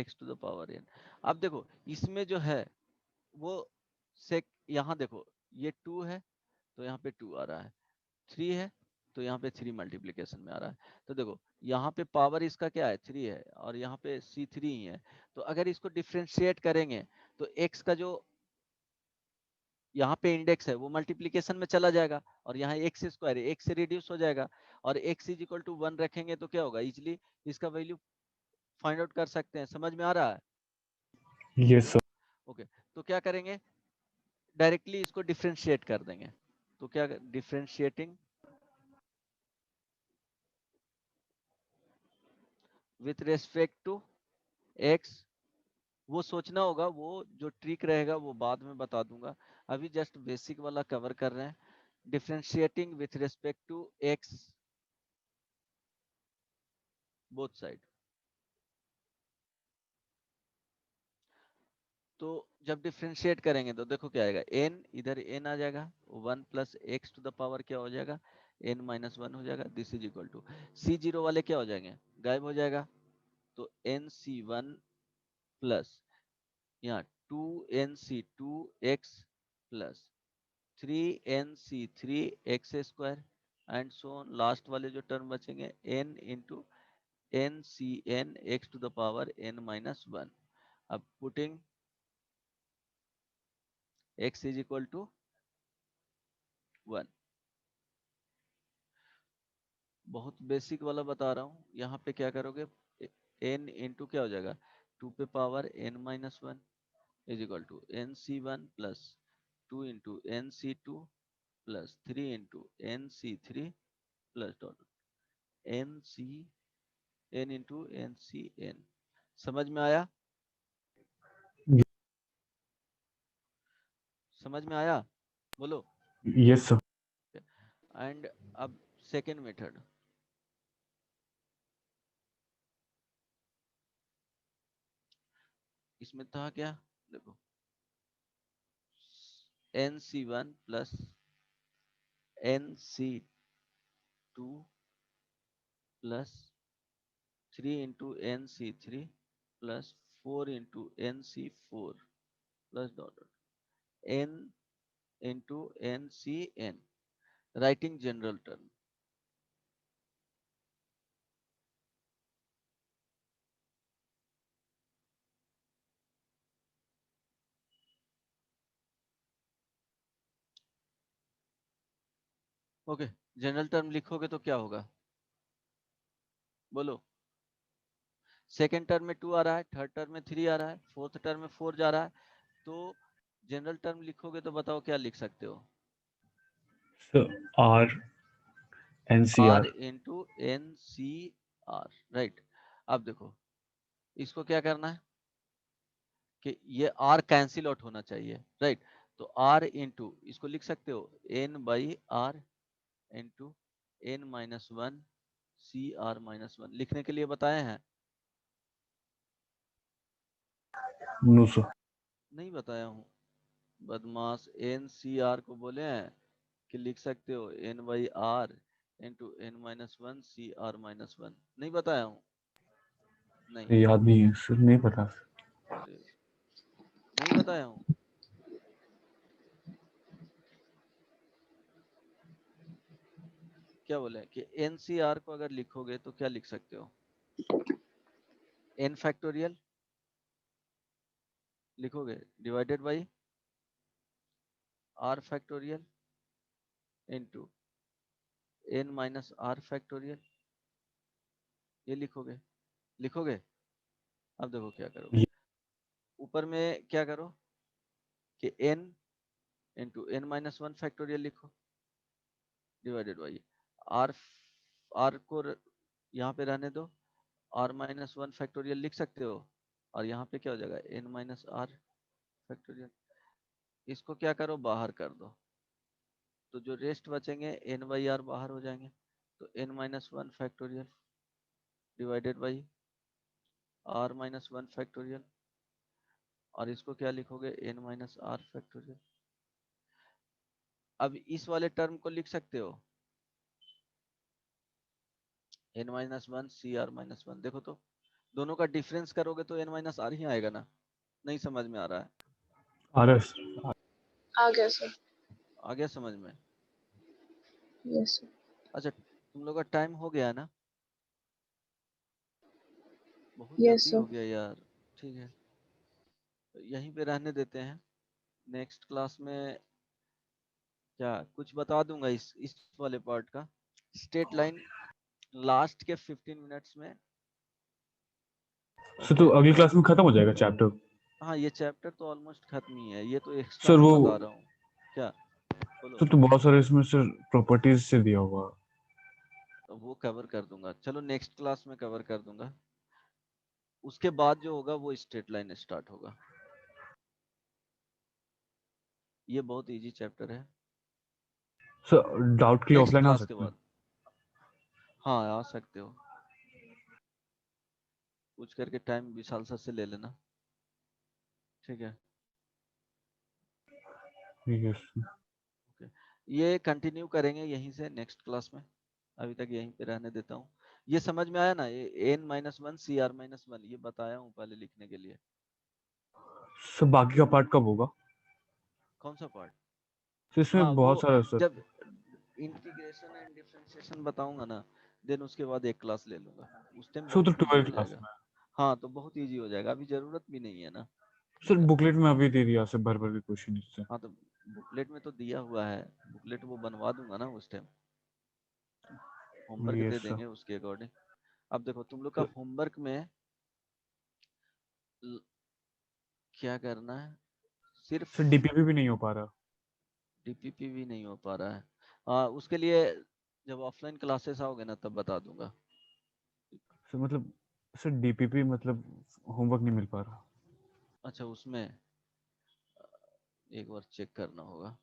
x to the power n। अब देखो इसमें जो है वो सेक, यहाँ देखो ये 2 है तो यहाँ पे 2 आ रहा है, 3 है तो यहाँ पे 3 मल्टीप्लीकेशन में आ रहा है। तो देखो यहाँ पे पावर इसका क्या है, 3 है, और यहाँ पे C3 ही है। तो अगर इसको डिफ्रेंशिएट करेंगे तो x का जो यहाँ पे इंडेक्स है वो मल्टीप्लीकेशन में चला जाएगा, और यहाँ एक्स स्क्वायर है, x से रिड्यूस हो जाएगा, और x इज इक्वल टू 1 रखेंगे तो क्या होगा, इजिली इसका वैल्यू फाइंड आउट कर सकते हैं। समझ में आ रहा है? Yes sir. ओके, तो क्या करेंगे, डायरेक्टली इसको डिफ्रेंशिएट कर देंगे। तो क्या, differentiating with respect to x, वो सोचना होगा, वो जो ट्रिक रहेगा वो बाद में बता दूंगा, अभी जस्ट बेसिक वाला कवर कर रहे हैं। Differentiating with respect to x both side. तो जब डिफरेंशिएट करेंगे तो देखो क्या आएगा, n इधर n आ जाएगा, 1 plus x to the power क्या हो जाएगा, n माइनस 1 हो जाएगा, this is equal to C0 वाले क्या हो जाएंगे, गायब हो जाएगा, तो NC1 प्लस यहाँ 2NC2x plus 3NC3 x square and so on, last वाले जो टर्म बचेंगे n into NCN x to the power n minus 1। अब putting x is equal to 1, बहुत बेसिक वाला बता रहा हूँ। यहाँ पे क्या करोगे, n इंटू क्या हो जाएगा, 2 पे power n minus 1 is equal to NC1 plus 2 into NC2 plus 3 into NC3 plus dot NCN into NCN। समझ में आया? समझ में आया, बोलो। Yes sir. एंड अब सेकेंड मेथड, इसमें था क्या, देखो NC1 plus NC2 plus 3 into NC3 plus 4 into NC4 plus dot N into NCN, writing general term. Okay, general term लिखोगे तो क्या होगा, बोलो। सेकेंड टर्म में 2 आ रहा है, थर्ड टर्म में 3 आ रहा है, फोर्थ टर्म में 4 जा रहा है, तो जनरल टर्म लिखोगे तो बताओ क्या लिख सकते हो, sir r R NCR। Into NCR, right. अब देखो इसको क्या करना है कि ये R कैंसिल आउट होना चाहिए, राइट। तो R इंटू इसको लिख सकते हो N by R into N minus 1 CR minus 1, लिखने के लिए बताए हैं, नो सर। नहीं बताया हूँ। बदमाश NCR को बोले हैं कि लिख सकते हो N/R इंटू N-1 CR-1 नहीं बताया हूँ? नहीं याद नहीं है सर, नहीं पता। अरे नहीं बताया हूँ। क्या बोले कि NCR को अगर लिखोगे तो क्या लिख सकते हो? N फैक्टोरियल लिखोगे divided by R factorial into N-R factorial, ये लिखोगे। अब देखो क्या करोगे, ऊपर में क्या करो कि N इंटू N-1 फैक्टोरियल लिखो डिवाइडेड बाई R को यहाँ पे रहने दो, R-1 फैक्टोरियल लिख सकते हो, और यहाँ पे क्या हो जाएगा N-R फैक्टोरियल। इसको क्या करो, बाहर कर दो, तो जो रेस्ट बचेंगे N/R बाहर हो जाएंगे, तो N-1 factorial divided by R-1 factorial, और इसको क्या लिखोगे N-R फैक्टोरियल। अब इस वाले टर्म को लिख सकते हो N-1 CR-1। देखो तो दोनों का डिफरेंस करोगे तो N-R ही आएगा ना? नहीं समझ में आ रहा है? आरएस आ गया सर। आ गया समझ में? Yes sir. अच्छा तुम लोग का टाइम हो गया ना? बहुत यस जल्दी सर। हो गया यार। ठीक है, तो यहीं पे रहने देते हैं। नेक्स्ट क्लास में क्या कुछ बता दूंगा इस वाले पार्ट का। स्ट्रेट लाइन लास्ट के 15 मिनट्स में। सर, तो ओके, अगली क्लास में खत्म हो जाएगा चैप्टर? हाँ ये चैप्टर तो ऑलमोस्ट खत्म ही है, ये तो एक्स्ट्रा सर में वो बता रहा हूँ। क्या बोलो? तो बहुत सारे इसमें सर प्रॉपर्टीज से दिया हुआ। तो वो कवर कर दूंगा, चलो नेक्स्ट क्लास में कवर कर दूंगा। उसके बाद जो होगा वो स्ट्रेट लाइन स्टार्ट होगा। ये बहुत इजी चैप्टर है। सर डाउट के लिए नेक्स्ट ऑफलाइन आ क्लास के सकते हैं? बाद हाँ आ सकते हो, पूछ करके टाइम विशाल सर से ले लेना। ठीक है, ठीक है सर। ओके। ये कंटिन्यू करेंगे यहीं से नेक्स्ट क्लास में, अभी तक यहीं पे रहने देता हूँ। ये समझ में आया ना, ये N-1 CR-1 ये बताया हूँ पहले लिखने के लिए। सर बाकी का पार्ट कब होगा? कौन सा पार्ट? सर हाँ इसमें वो बहुत सारा सर। जब इंटीग्रेशन एंड डिफरेंशिएशन बताऊंगा ना, देन उसके बाद एक क्लास ले लूंगा, उस टाइम सर तो बहुत इजी हो 12 क्लास जाएगा। में। हाँ तो बहुत इजी हो जाएगा, अभी जरूरत भी नहीं है ना। सर क्या? बुकलेट में अभी दे दिया सर, भर भर के क्वेश्चन इससे। हाँ तो बुकलेट में तो दिया हुआ है, बुकलेट वो बनवा दूंगा ना उस time, homework yes they sir. देंगे उसके अकॉर्डिंग। अब देखो तुम लोग का होमवर्क में ल- क्या करना है, सिर्फ सर डीपीपी भी नहीं हो पा रहा। डीपीपी भी नहीं हो पा रहा है। हाँ उसके लिए जब ऑफलाइन क्लासेस आओगे ना तब बता दूंगा। सर मतलब सर डीपीपी मतलब होमवर्क नहीं मिल पा रहा। अच्छा उसमें एक बार चेक करना होगा,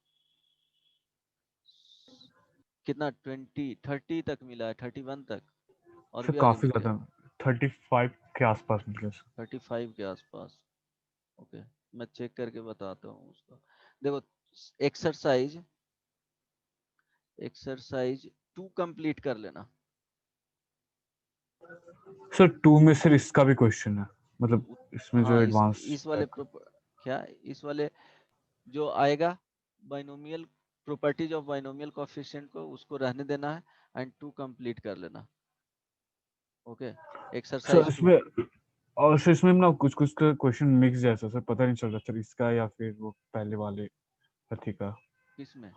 कितना 20-30 तक मिला है, 31 तक, और सर भी आगे काफी मिल ज्यादा, गया? 35 के आसपास मिल गया सर। 35 के आसपास। ओके, मैं चेक करके बताता हूँ उसको। देखो एक्सरसाइज एक्सरसाइज 2 कंप्लीट कर लेना। सर 2 में सर इसका भी क्वेश्चन है, मतलब इसमें जो हाँ एडवांस इस वाले क्या इस वाले जो आएगा binomial properties of binomial coefficient को, उसको रहने देना है एंड 2 कंप्लीट कर लेना। Okay, sir exercise 2। इसमें, और सर इसमें ना कुछ कुछ क्वेश्चन मिक्स जैसा सर, पता नहीं चल रहा सर इसका या फिर वो पहले वाले अथी का किसमें?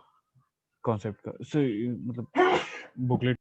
कॉन्सेप्ट का सर, मतलब बुकलेट